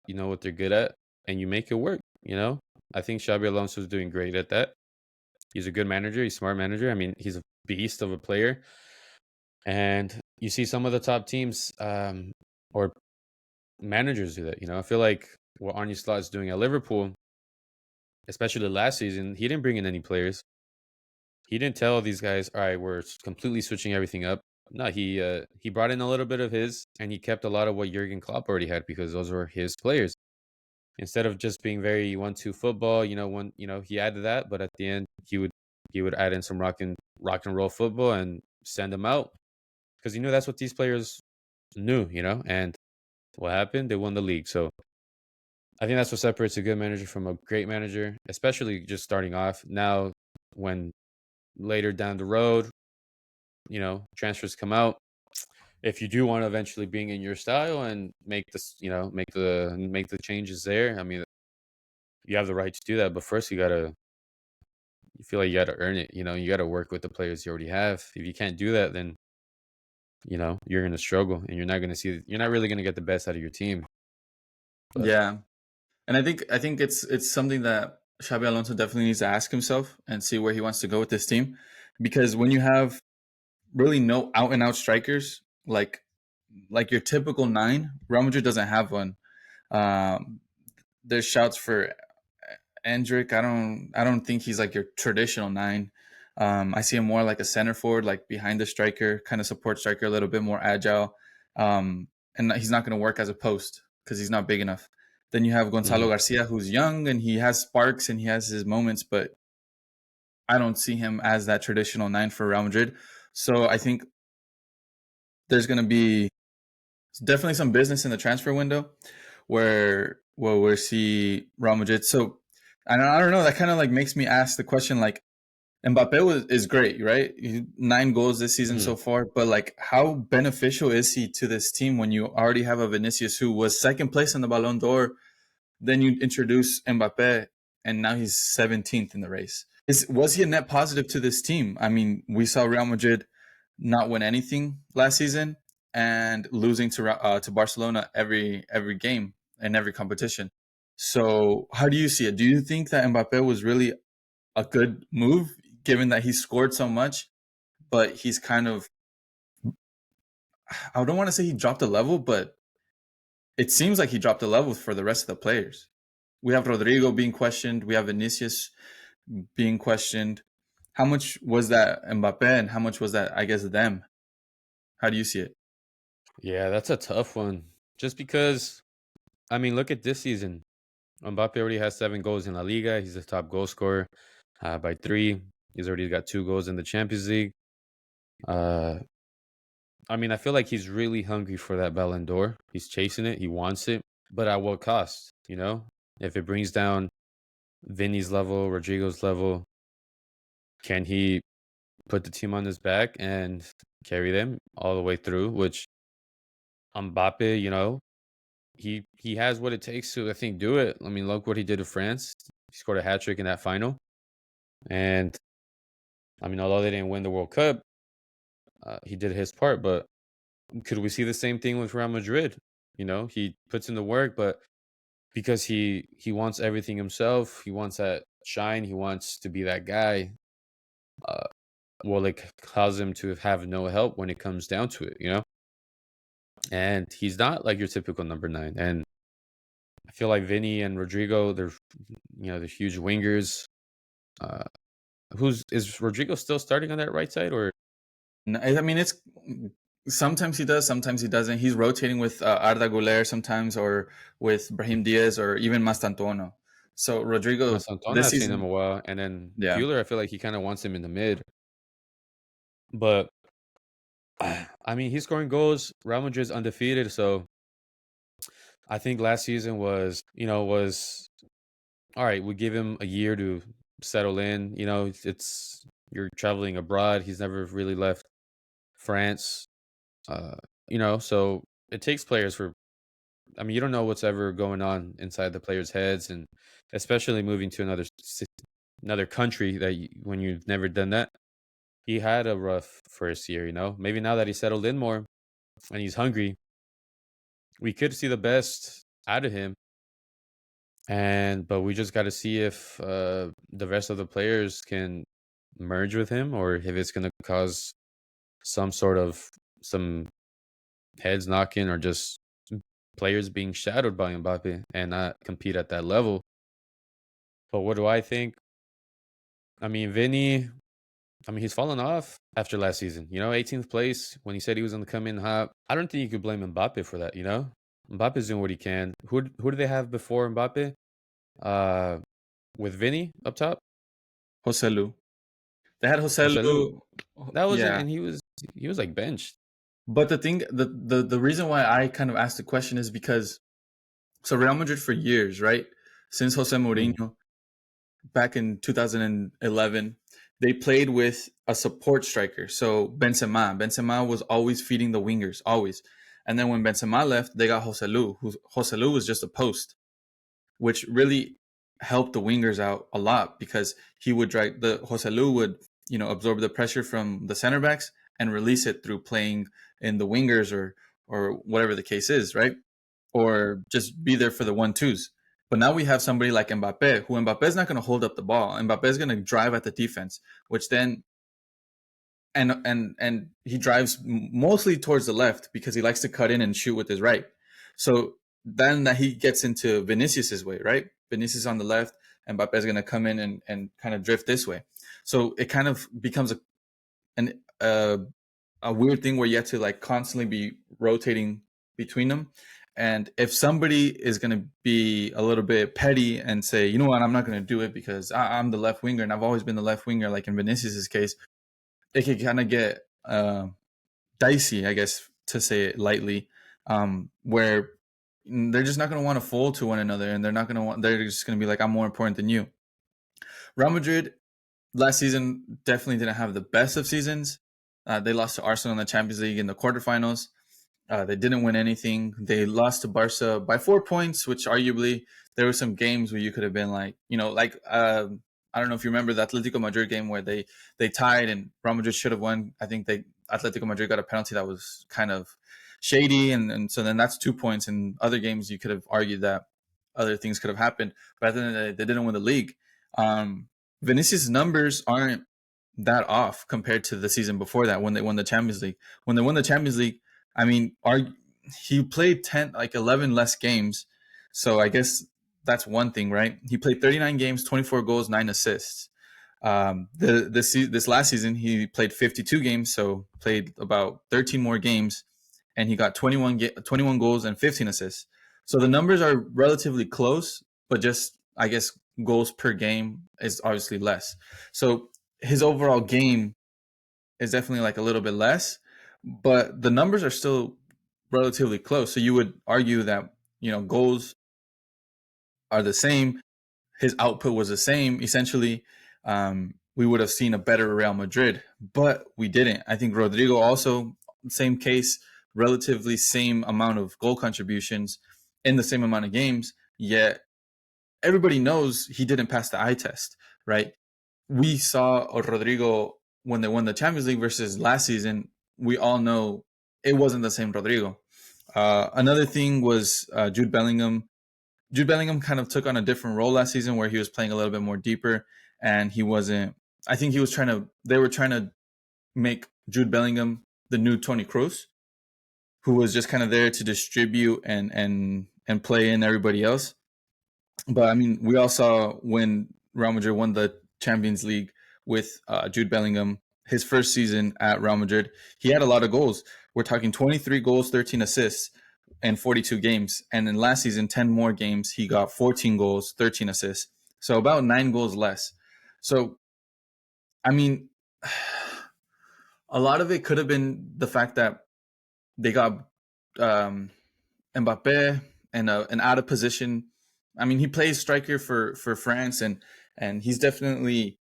you know what they're good at, and you make it work. I think Xabi Alonso is doing great at that. He's a good manager. He's a smart manager. I mean, he's a beast of a player. And you see some of the top teams or managers do that. I feel like what Arne Slot is doing at Liverpool, especially last season, he didn't bring in any players. He didn't tell these guys, "All right, we're completely switching everything up." No, he brought in a little bit of his, and he kept a lot of what Jurgen Klopp already had because those were his players. Instead of just being very 1-2 football, he added that, but at the end he would add in some rock and roll football and send them out because he knew that's what these players knew. And what happened? They won the league. So I think that's what separates a good manager from a great manager, especially just starting off. Now, when later down the road, transfers come out. If you do want to eventually bring in your style and make this, make the changes there, I mean, you have the right to do that. But first, you feel like you gotta earn it. You gotta work with the players you already have. If you can't do that, then you're gonna struggle, and you're not really gonna get the best out of your team. But Yeah, and I think it's something that Xabi Alonso definitely needs to ask himself and see where he wants to go with this team, because when you have really no out and out strikers like your typical nine, Real Madrid doesn't have one. Um, there's shouts for Endrick. I don't think he's like your traditional nine. I see him more like a center forward, like behind the striker, kind of support striker, a little bit more agile. Um, and he's not going to work as a post because he's not big enough. Then you have Gonzalo mhm. Garcia, who's young and he has sparks and he has his moments, but I don't see him as that traditional nine for Real Madrid. So I think there's going to be definitely some business in the transfer window where we see Real Madrid. So I don't know. That kind of like makes me ask the question like is great, right? 9 goals this season Mhm. so far, but like how beneficial is he to this team when you already have a Vinicius who was second place in the Balon d'Or, then you introduce Mbappe, and now he's 17th in the race. Was he a net positive to this team? I mean, we saw Real Madrid not win anything last season and losing to Barcelona every game and every competition. So, how do you see it? Do you think that Mbappe was really a good move, given that he scored so much, but he's kind of I don't want to say he dropped a level, but it seems like he dropped a level for the rest of the players. We have Rodrigo being questioned. We have Vinicius being questioned. How much was that Mbappe and how much was that, I guess, them? How do you see it? Yeah, that's a tough one. Just because, I mean, look at this season. Mbappe already has 7 goals in La Liga. He's the top goal scorer by 3. He's already got 2 goals in the Champions League. Uh, I mean, I feel like he's really hungry for that Balon d'Or. He's chasing it. He wants it, but at what cost? If it brings down Vinny's level, Rodrigo's level, can he put the team on his back and carry them all the way through? Which Mbappe, he has what it takes to, I think, do it. I mean, look what he did to France. He scored a hat trick in that final, and I mean, although they didn't win the World Cup, he did his part. But could we see the same thing with Real Madrid? He puts in the work, but because he wants everything himself, he wants that shine, he wants to be that guy. uh, will it cause him to have no help when it comes down to it, you know? And he's not like your typical number 9. And I feel like Vinny and Rodrigo, they're huge wingers. Uh, who's is Rodrigo still starting on that right side, or I mean, it's sometimes he does, sometimes he doesn't. He's rotating with Arda Güler sometimes, or with Brahim Diaz, or even Mastantuono. So Rodrigo Santana? this I've seen him a season, while, and then yeah. Bueller, I feel like he kind of wants him in the mid. But I mean, he's scoring goals. Real Madrid's undefeated, so I think last season was all right. We give him a year to settle in. It's you're traveling abroad. He's never really left France. Uh, so it takes players for. I mean, you don't know what's ever going on inside the players' heads, and especially moving to another country when you've never done that. He had a rough first year. Maybe now that he's settled in more and he's hungry, we could see the best out of him. But we just got to see if the rest of the players can merge with him, or if it's going to cause some heads knocking, or just players being shadowed by Mbappe and not compete at that level. But what do I think? I mean, Vinny, he's fallen off after last season. 18th place when he said he was going to come in hot. I don't think you could blame Mbappe for that. Mbappe's doing what he can. Who do they have before Mbappe? Uh, with Vinny up top, Jose Lu. They had Jose Jose Lu. Lu, That wasn't, yeah. and he was like benched. But the reason why I kind of asked the question is because so Real Madrid for years, right? Since Jose Mhm. Mourinho back in 2011, they played with a support striker. So Benzema was always feeding the wingers, always. And then when Benzema left, they got Jose Lu, Jose Lu was just a post, which really helped the wingers out a lot because he would drag the Jose Lu would, absorb the pressure from the center backs and release it through playing in the wingers or whatever the case is, right? Or just be there for the 1-2s. But now we have somebody like Mbappe, who Mbappe is not going to hold up the ball. Mbappe is going to drive at the defense, which then and he drives mostly towards the left because he likes to cut in and shoot with his right. So then that he gets into Vinicius's way, right? Vinicius on the left, and Mbappe is going to come in and kind of drift this way. So it kind of becomes an, a weird thing where you have to like constantly be rotating between them. And if somebody is going to be a little bit petty and say, you know what, I'm not going to do it because I'm the left winger and I've always been the left winger, like in Vinicius's case, it could kind of get dicey, I guess, to say it lightly, where they're just not going to want to fold to one another, and they're just going to be like, I'm more important than you. Real Madrid last season definitely didn't have the best of seasons. They lost to Arsenal in the Champions League in the quarterfinals. They didn't win anything. They lost to Barca by 4 points, which arguably there were some games where you could have been like, I don't know if you remember the Atletico Madrid game where they tied and Real Madrid should have won. I think Atletico Madrid got a penalty that was kind of shady, and so then that's 2 points. In other games, you could have argued that other things could have happened, but at the end of the day, they didn't win the league. Vinicius' numbers aren't that off compared to the season before that when they won the Champions League. When they won the Champions League, I mean, he played 11 less games. So I guess that's one thing, right? He played 39 games, 24 goals, 9 assists. This last season, he played 52 games, so played about 13 more games, and he got 21 goals and 15 assists. So the numbers are relatively close, but just, I guess, goals per game is obviously less. So his overall game is definitely like a little bit less, but the numbers are still relatively close. So you would argue that, goals are the same. His output was the same. Essentially, we would have seen a better Real Madrid, but we didn't. I think Rodrigo also, same case, relatively same amount of goal contributions in the same amount of games, yet everybody knows he didn't pass the eye test, right? We saw Rodrigo when they won the Champions League versus last season. We all know it wasn't the same Rodrigo. Another thing was Jude Bellingham. Jude Bellingham kind of took on a different role last season where he was playing a little bit more deeper and he wasn't I think he was trying to. They were trying to make Jude Bellingham the new Tony Kroos, who was just kind of there to distribute and play in everybody else. But I mean, we all saw when Real Madrid won the Champions League with Jude Bellingham, his first season at Real Madrid, he had a lot of goals. We're talking 23 goals, 13 assists in 42 games. And then last season, 10 more games, he got 14 goals, 13 assists. So about 9 goals less. So, I mean, a lot of it could have been the fact that they got Mbappe and an out of position. I mean, he plays striker for France, and he's definitely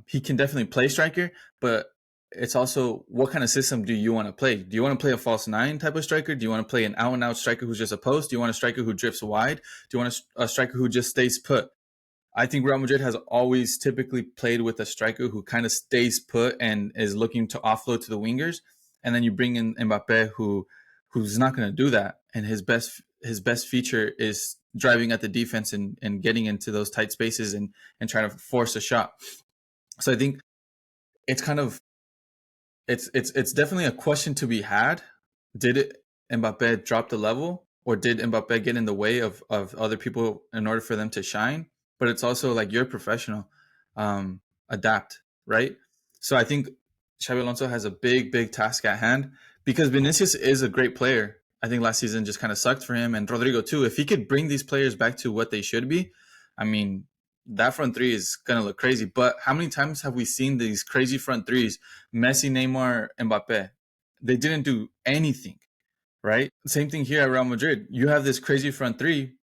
he can definitely play striker, but it's also what kind of system do you want to play? Do you want to play a false nine type of striker? Do you want to play an out and out striker who's just a post? Do you want a striker who drifts wide? Do you want a striker who just stays put? I think Real Madrid has always typically played with a striker who kind of stays put and is looking to offload to the wingers, and then you bring in Mbappe who's not going to do that, and his best feature is driving at the defense and getting into those tight spaces and trying to force a shot. So I think it's kind of it's definitely a question to be had. Did Mbappe drop the level, or did Mbappe get in the way of other people in order for them to shine? But it's also like you're a professional, adapt, right? So I think Xabi Alonso has a big task at hand because Vinicius is a great player. I think last season just kind of sucked for him, and Rodrigo too. If he could bring these players back to what they should be, I mean, that front three is gonna look crazy. But how many times have we seen these crazy front threes? Messi, Neymar, Mbappe. They didn't do anything, right? Same thing here at Real Madrid. You have this crazy front three,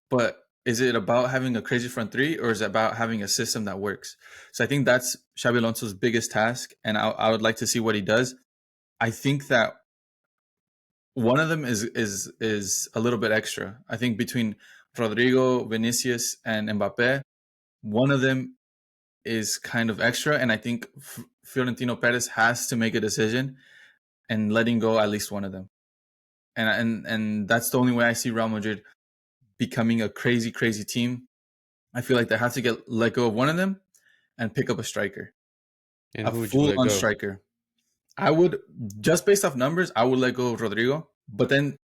but is it about having a crazy front three, or is it about having a system that works? So I think that's Xabi Alonso's biggest task, and I would like to see what he does. I think that one of them is a little bit extra. I think between Rodrigo, Vinicius, and Mbappe, one of them is kind of extra, and I think Fiorentino Perez has to make a decision and letting go at least one of them. And that's the only way I see Real Madrid becoming a crazy team. I feel like they have to let go of one of them and pick up a striker, And a who would you full let on go? striker. I would, just based off numbers, I would let go of Rodrigo, but then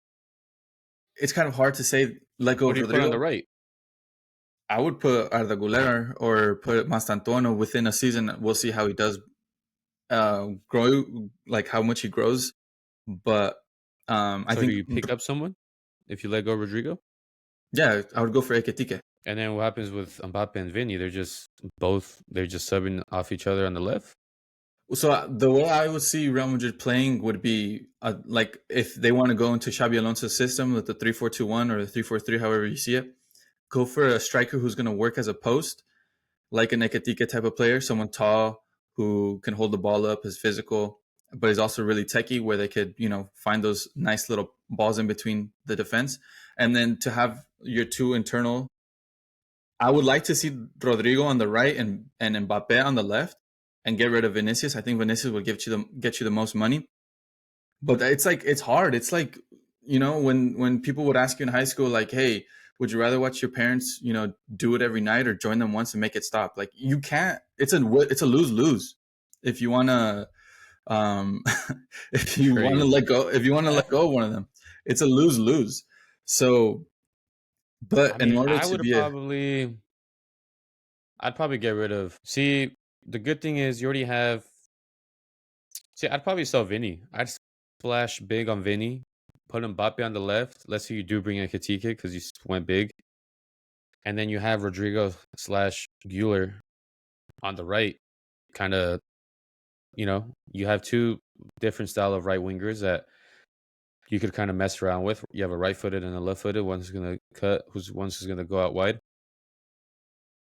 it's kind of hard to say let go What of do you put on Rodrigo. the right? I would put Arda Güler or put Mastantuono within a season. We'll see how he does grow, like how much he grows. But I So do think, you pick up someone if you let go of Rodrigo? yeah, I would go for Ekitike. And then what happens with Mbappe and Vinny? They're just subbing off each other on the left. So the way I would see Real Madrid playing would be like if they want to go into Xabi Alonso's system with the 3-4-2-1 or the 3-4-3, however you see it, go for a striker who's going to work as a post, like an Ekitike type of player, someone tall who can hold the ball up, is physical, but is also really techie, where they could, find those nice little balls in between the defense. And then to have your two internal, I would like to see Rodrigo on the right and Mbappe on the left, and get rid of Vinicius. I think Vinicius would get you the most money. But it's hard. It's like, when people would ask you in high school, like, hey, would you rather watch your parents, do it every night, or join them once and make it stop? Like, you can't. It's a lose-lose. If you want to um if you want to let Crazy. go if you want to let go of one of them, it's a lose-lose. So, I but in mean, order to be a I'd probably get rid of. See, the good thing is you already have. See, I'd probably sell Vinny. I'd splash big on Vinny, put Mbappe on the left. Let's say you do bring in Katike because you went big, and then you have Rodrigo slash Guler on the right. Kind of, you have two different style of right wingers that you could kind of mess around with. You have a right-footed and a left-footed. One's gonna cut. One's gonna go out wide,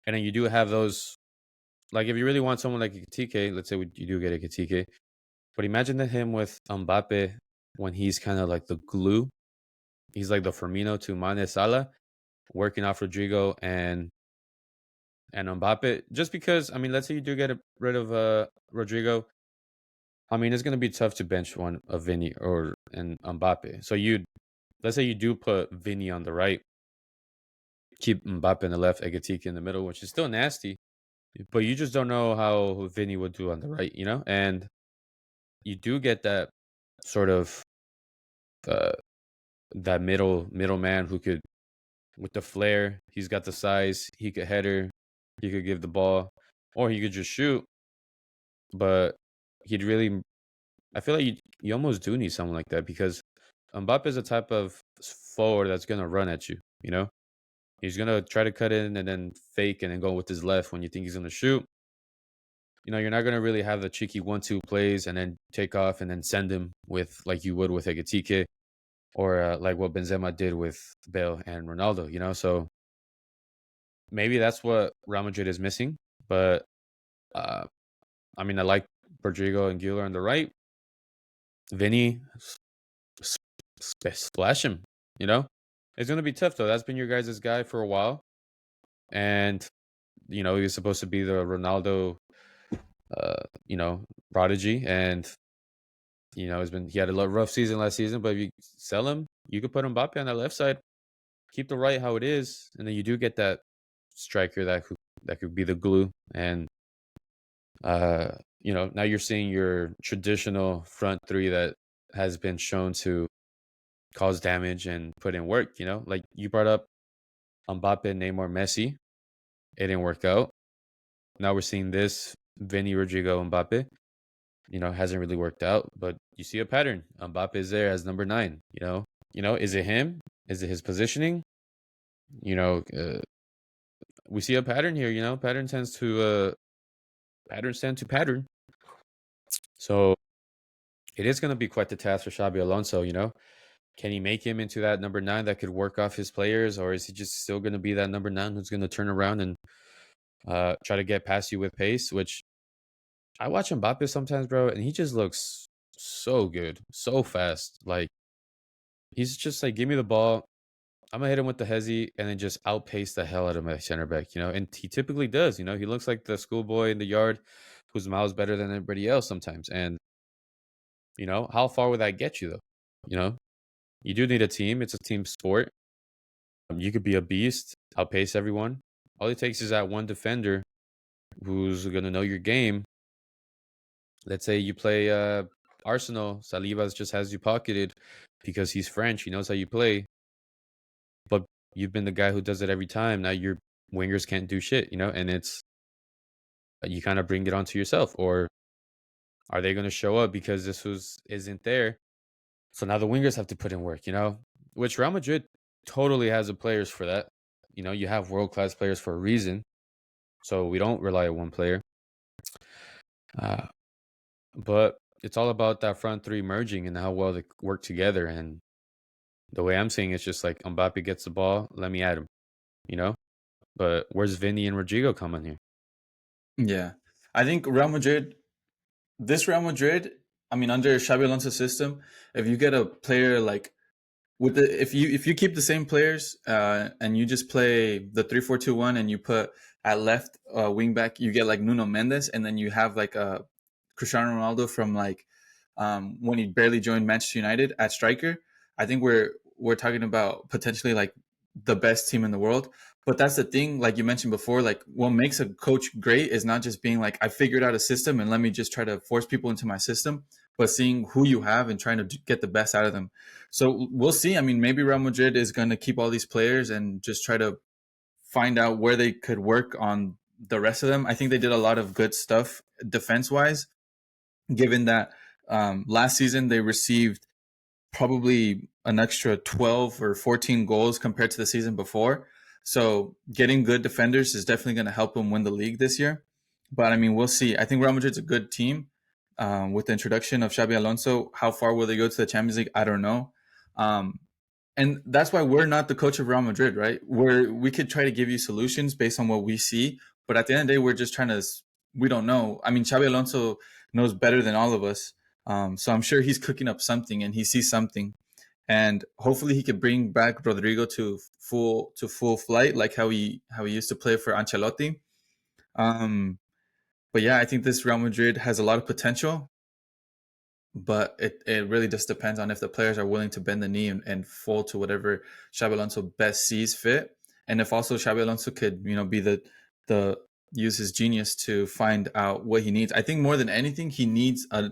and then you do have those. Like if you really want someone like a Katike, let's say you do get a Katike, but imagine that him with Mbappe when he's kind of like the glue. He's like the Firmino to Mane Salah, working off Rodrigo and Mbappe. Just because, I mean, let's say you do get rid of Rodrigo. I mean, it's gonna be tough to bench one of Vinny and Mbappe. So let's say you do put Vinny on the right, keep Mbappe on the left, Egatiki in the middle, which is still nasty. but you just don't know how Vinny would do on the right, you know? And you do get that sort of uh that middleman who could with the flair, he's got the size, he could header, he could give the ball, or he could just shoot, but he'd really I feel like you almost do need someone like that because Mbappe is a type of forward that's gonna run at you, you know? He's gonna try to cut in and then fake and then go with his left when you think he's gonna shoot. You know, you're not gonna really have the cheeky 1-2 plays and then take off and then send him with like you would with Ekitike or like what Benzema did with Bale and Ronaldo, you know? So maybe that's what Real Madrid is missing. But uh, I mean, I like Rodrigo and Gila on the right. Vinny, s- splash him, you know? It's gonna be tough though. That's been your guys' guy for a while. And, you know, he was supposed to be the Ronaldo you know, prodigy, and you know, he had a rough season last season. But if you sell him, you could put Mbappe on that left side, keep the right how it is, and then you do get that striker that could be the glue. And uh, you know, now you're seeing your traditional front three that has been shown to cause damage and put in work. You know, like you brought up Mbappe, Neymar, Messi. It didn't work out. Now we're seeing this Vinny, Rodrigo, Mbappe. You know, hasn't really worked out, but you see a pattern. Mbappe is there as number 9, you know, is it him? Is it his positioning? You know, we see a pattern here, you know, patterns tend to pattern. So it is going to be quite the task for Xabi Alonso, you know. Can he make him into that number 9 that could work off his players, or is he just still going to be that number 9 who's going to turn around and try to get past you with pace, which I watch Mbappe sometimes, bro, and he just looks so good, so fast. Like he's just like, give me the ball. I'm gonna hit him with the hezzy and then just outpace the hell out of my center back, you know. And he typically does, you know. He looks like the schoolboy in the yard whose miles better than everybody else sometimes. And you know, how far would that get you though? You know, you do need a team. It's a team sport. You could be a beast, outpace everyone. All it takes is that one defender who's gonna know your game. Let's say you play Arsenal, Salivas just has you pocketed because he's French. He knows how you play. But you've been the guy who does it every time. Now your wingers can't do shit, you know, and it's you kind of bring it onto yourself. Or are they going to show up because this was isn't there? So now the wingers have to put in work, you know, which Real Madrid totally has the players for that. You know, you have world class players for a reason, so we don't rely on one player. Uh, but it's all about that front three merging and how well they work together. And the way I'm seeing it's just like Mbappe gets the ball, let me at him, you know. But where's Vinny and Rodrigo coming here? Yeah, I think Real Madrid, this Real Madrid, I mean, under Xabi Alonso's system, if you get a player like with the if you keep the same players and you just play the 3-4-2-1 and you put at left wing back, you get like Nuno Mendes, and then you have like a Cristiano Ronaldo from like when he barely joined Manchester United at striker. I think we're talking about potentially like the best team in the world. But that's the thing, like you mentioned before, like what makes a coach great is not just being like, I figured out a system and let me just try to force people into my system, but seeing who you have and trying to get the best out of them. So we'll see. I mean, maybe Real Madrid is going to keep all these players and just try to find out where they could work on the rest of them. I think they did a lot of good stuff defense wise, given that last season they received probably an extra 12 or 14 goals compared to the season before. So getting good defenders is definitely going to help them win the league this year. But I mean, we'll see. I think Real Madrid's a good team. With the introduction of Xabi Alonso, how far will they go to the Champions League? I don't know. Um, and that's why we're not the coach of Real Madrid, right? We could try to give you solutions based on what we see, but at the end of the day, we're just trying to. We don't know. I mean, Xabi Alonso knows better than all of us, so I'm sure he's cooking up something and he sees something, and hopefully he could bring back Rodrigo to full flight, like how he used to play for Ancelotti. Um, but yeah, I think this Real Madrid has a lot of potential, but it really just depends on if the players are willing to bend the knee and fold to whatever Xabi Alonso best sees fit, and if also Xabi Alonso could be the use his genius to find out what he needs. I think more than anything, he needs a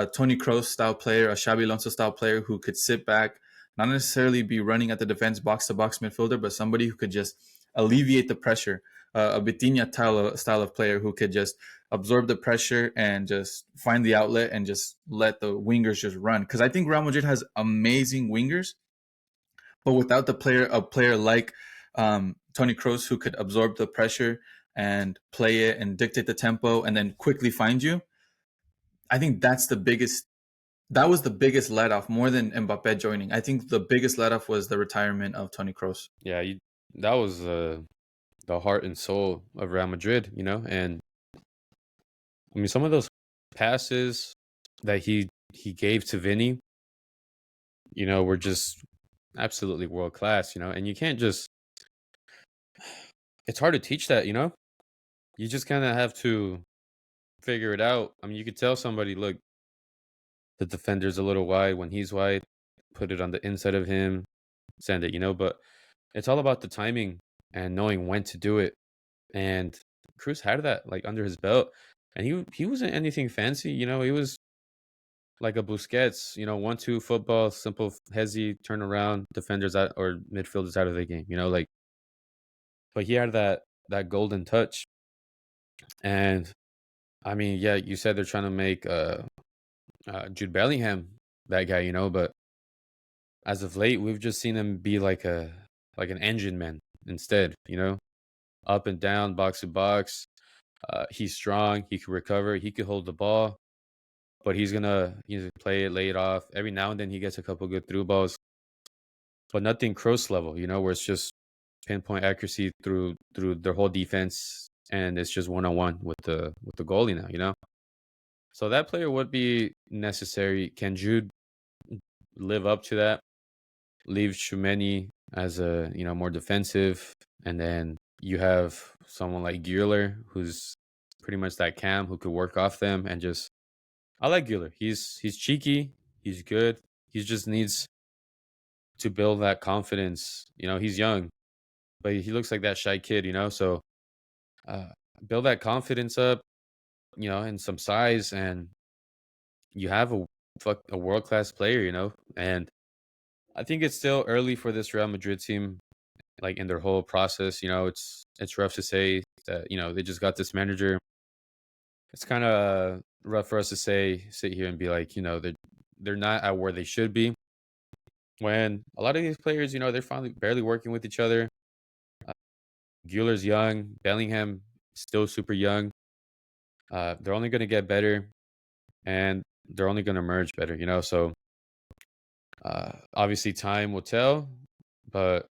Tony Kroos style player, a Xabi Alonso style player who could sit back, not necessarily be running at the defense box to box midfielder, but somebody who could just alleviate the pressure. A Bitinha style of player who could just absorb the pressure and just find the outlet and just let the wingers just run. Because I think Real Madrid has amazing wingers, but without a player like Tony Kroos who could absorb the pressure and play it and dictate the tempo and then quickly find you, I think that's the biggest. That was the biggest let off, more than Mbappe joining. I think the biggest let off was the retirement of Tony Kroos. Yeah, that was the heart and soul of Real Madrid, you know. And I mean, some of those passes that he gave to Vinny, you know, were just absolutely world class, you know. And you can't just it's hard to teach that, you know. You just kind of have to figure it out. I mean, you could tell somebody, look, the defender's a little wide when he's wide, put it on the inside of him, send it, you know. But it's all about the timing and knowing when to do it. And Cruz had that like under his belt, and he wasn't anything fancy, you know. He was like a Busquets, you know, 1-2 football, simple hezzy, turn around, defenders out or midfielders out of the game, you know, like. But he had that golden touch, and I mean, yeah, you said they're trying to make Jude Bellingham that guy, you know, but as of late, we've just seen him be like an engine man instead, you know, up and down, box to box. He's strong. He can recover. He can hold the ball, but he's gonna play it, lay it off. Every now and then, he gets a couple good through balls, but nothing Kroos level, you know, where it's just pinpoint accuracy through their whole defense, and it's just 1-on-1 with the goalie now, you know. So that player would be necessary. Can Jude live up to that? Leave Chumeni as a, you know, more defensive, and then you have someone like Gueler who's pretty much that cam who could work off them and just. I like Gueler. He's cheeky. He's good. He just needs to build that confidence. You know, he's young, but he looks like that shy kid. You know, so uh, build that confidence up. You know, and some size, and you have a world class player. You know, and I think it's still early for this Real Madrid team, like in their whole process. You know, it's rough to say that, you know, they just got this manager. It's kind of rough for us to sit here and be like, you know, they're not at where they should be. When a lot of these players, you know, they're finally barely working with each other. Uh, Guler's young, Bellingham still super young. They're only going to get better, and they're only going to merge better, you know. So obviously, time will tell. But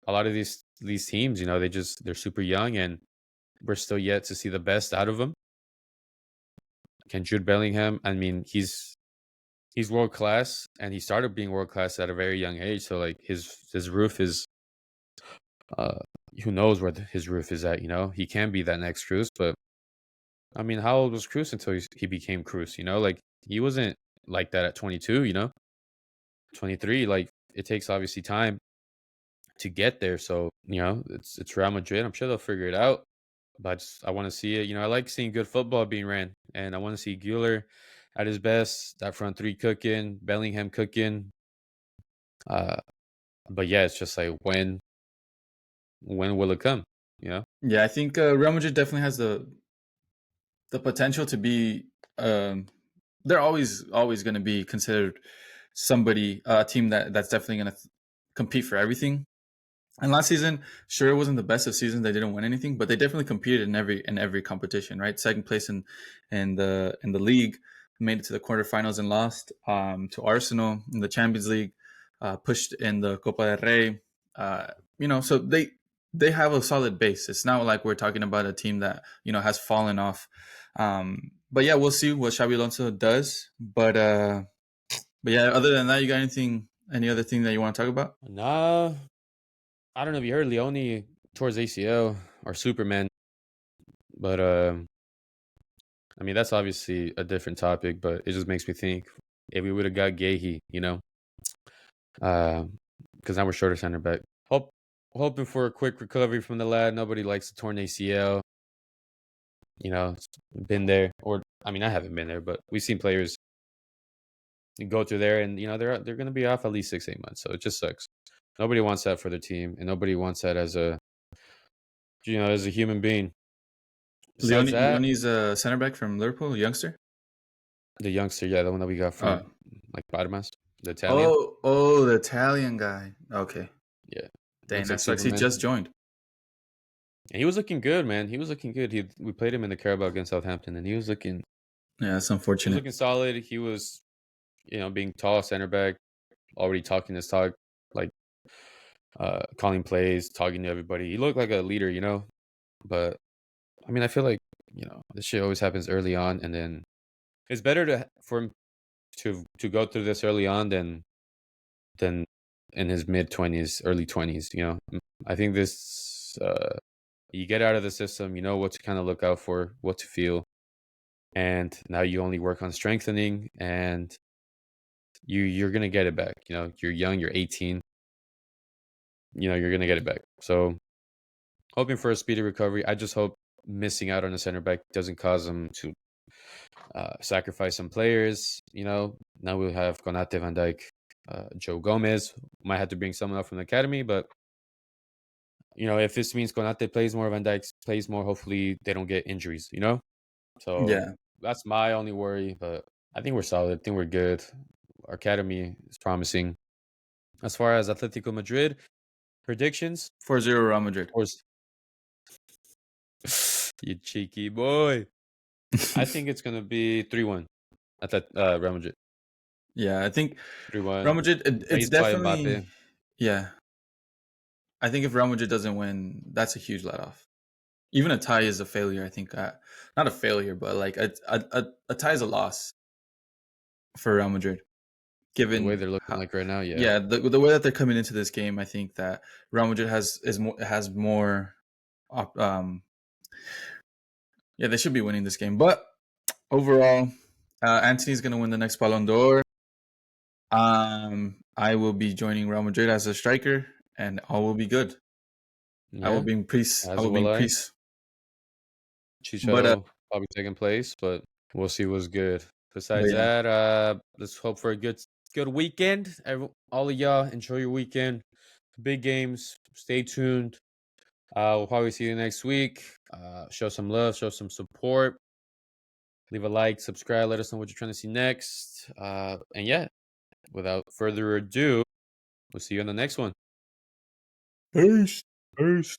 a lot of these teams, you know, they're super young, and we're still yet to see the best out of them. Can Jude Bellingham? I mean, he's world class, and he started being world class at a very young age. So like his roof is uh who knows where his roof is at, you know. He can be that next Cruz, but I mean, how old was Cruz until he became Cruz, you know? Like he wasn't like that at 22, you know. 23, like it takes obviously time to get there. So, you know, it's Real Madrid. I'm sure they'll figure it out. But I want to see it. You know, I like seeing good football being ran, and I want to see Guler at his best, that front three cooking, Bellingham cooking. Uh, but yeah, it's just like when will it come? You know? Yeah, I think Real Madrid definitely has the potential to be. They're always going to be considered somebody a team that's definitely going to compete for everything. And last season, sure, it wasn't the best of seasons. They didn't win anything, but they definitely competed in every competition. Right, second place in the league, made it to the quarterfinals and lost to Arsenal in the Champions League, pushed in the Copa del Rey. You know, so they have a solid base. It's not like we're talking about a team that, you know, has fallen off. But yeah, we'll see what Xabi Alonso does. But yeah, other than that, you got any other thing that you want to talk about? Nah, I don't know if you heard Leone towards ACL or Superman, but I mean that's obviously a different topic. But it just makes me think if we would have got Gahey, you know, because now we're shorter center back. Hoping for a quick recovery from the lad. Nobody likes a torn ACL. You know, been there, or I mean, I haven't been there, but we've seen players go through there, and they're going to be off at least 6 8 months. So it just sucks. Nobody wants that for their team, and nobody wants that as a as a human being. Besides that, Leone's a center back from Liverpool, youngster. the youngster, yeah, the one that we got Oh, from like Parmas, the Italian, oh, the Italian guy. Okay, yeah, dang, looks like that sucks. He Superman. just joined. And he was looking good, man. He was looking good. We played him in the Carabao against Southampton, and Yeah, that's he was unfortunate. looking solid. He was, being tall center back, already talking his talk, like calling plays, talking to everybody. He looked like a leader, But I mean, I feel like this shit always happens early on, and then it's better for him to go through this early on than in his mid 20s, early 20s. I think this you get out of the system, you know what to kind of look out for, what to feel, and now you only work on strengthening, and you're gonna get it back. You're young, you're 18. You're gonna get it back. So hoping for a speedy recovery. I just hope missing out on a center back doesn't cause him to sacrifice some players. Now we'll have Konate, Van Dijk, Joe Gomez. Might have to bring someone up from the academy, but if this means Konate plays more, Van Dijk plays more, hopefully they don't get injuries. So Yeah, that's my only worry, but I think we're solid. I think we're good. Our academy is promising. As far as Atletico Madrid predictions, 4-0 Real of Madrid. course, you cheeky boy. I think it's gonna be 3-1 at that Real Madrid. Yeah, I think Real 3-1. Madrid. It's Raised by definitely, Mbappe. yeah. I think if Real Madrid doesn't win, that's a huge let off. Even a tie is a failure. I think not a failure, but like a tie is a loss for Real Madrid. The way Given they're looking how, like right now, yeah. yeah, the way that they're coming into this game, I think that Real Madrid has more. Um, yeah, they should be winning this game, but overall, Anthony's gonna win the next Balon d'Or. I will be joining Real Madrid as a striker, and all will be good. I will Yeah, bring peace. I as will will bring I. peace. But Chicho probably taking place, but we'll see what's good. Besides yeah, that, let's hope for a good weekend. All of y'all enjoy your weekend. Big games. Stay tuned. We'll probably see you next week. Show some love, show some support. Leave a like, subscribe, let us know what you're trying to see next. And yeah, without further ado, we'll see you on the next one. peace. Peace.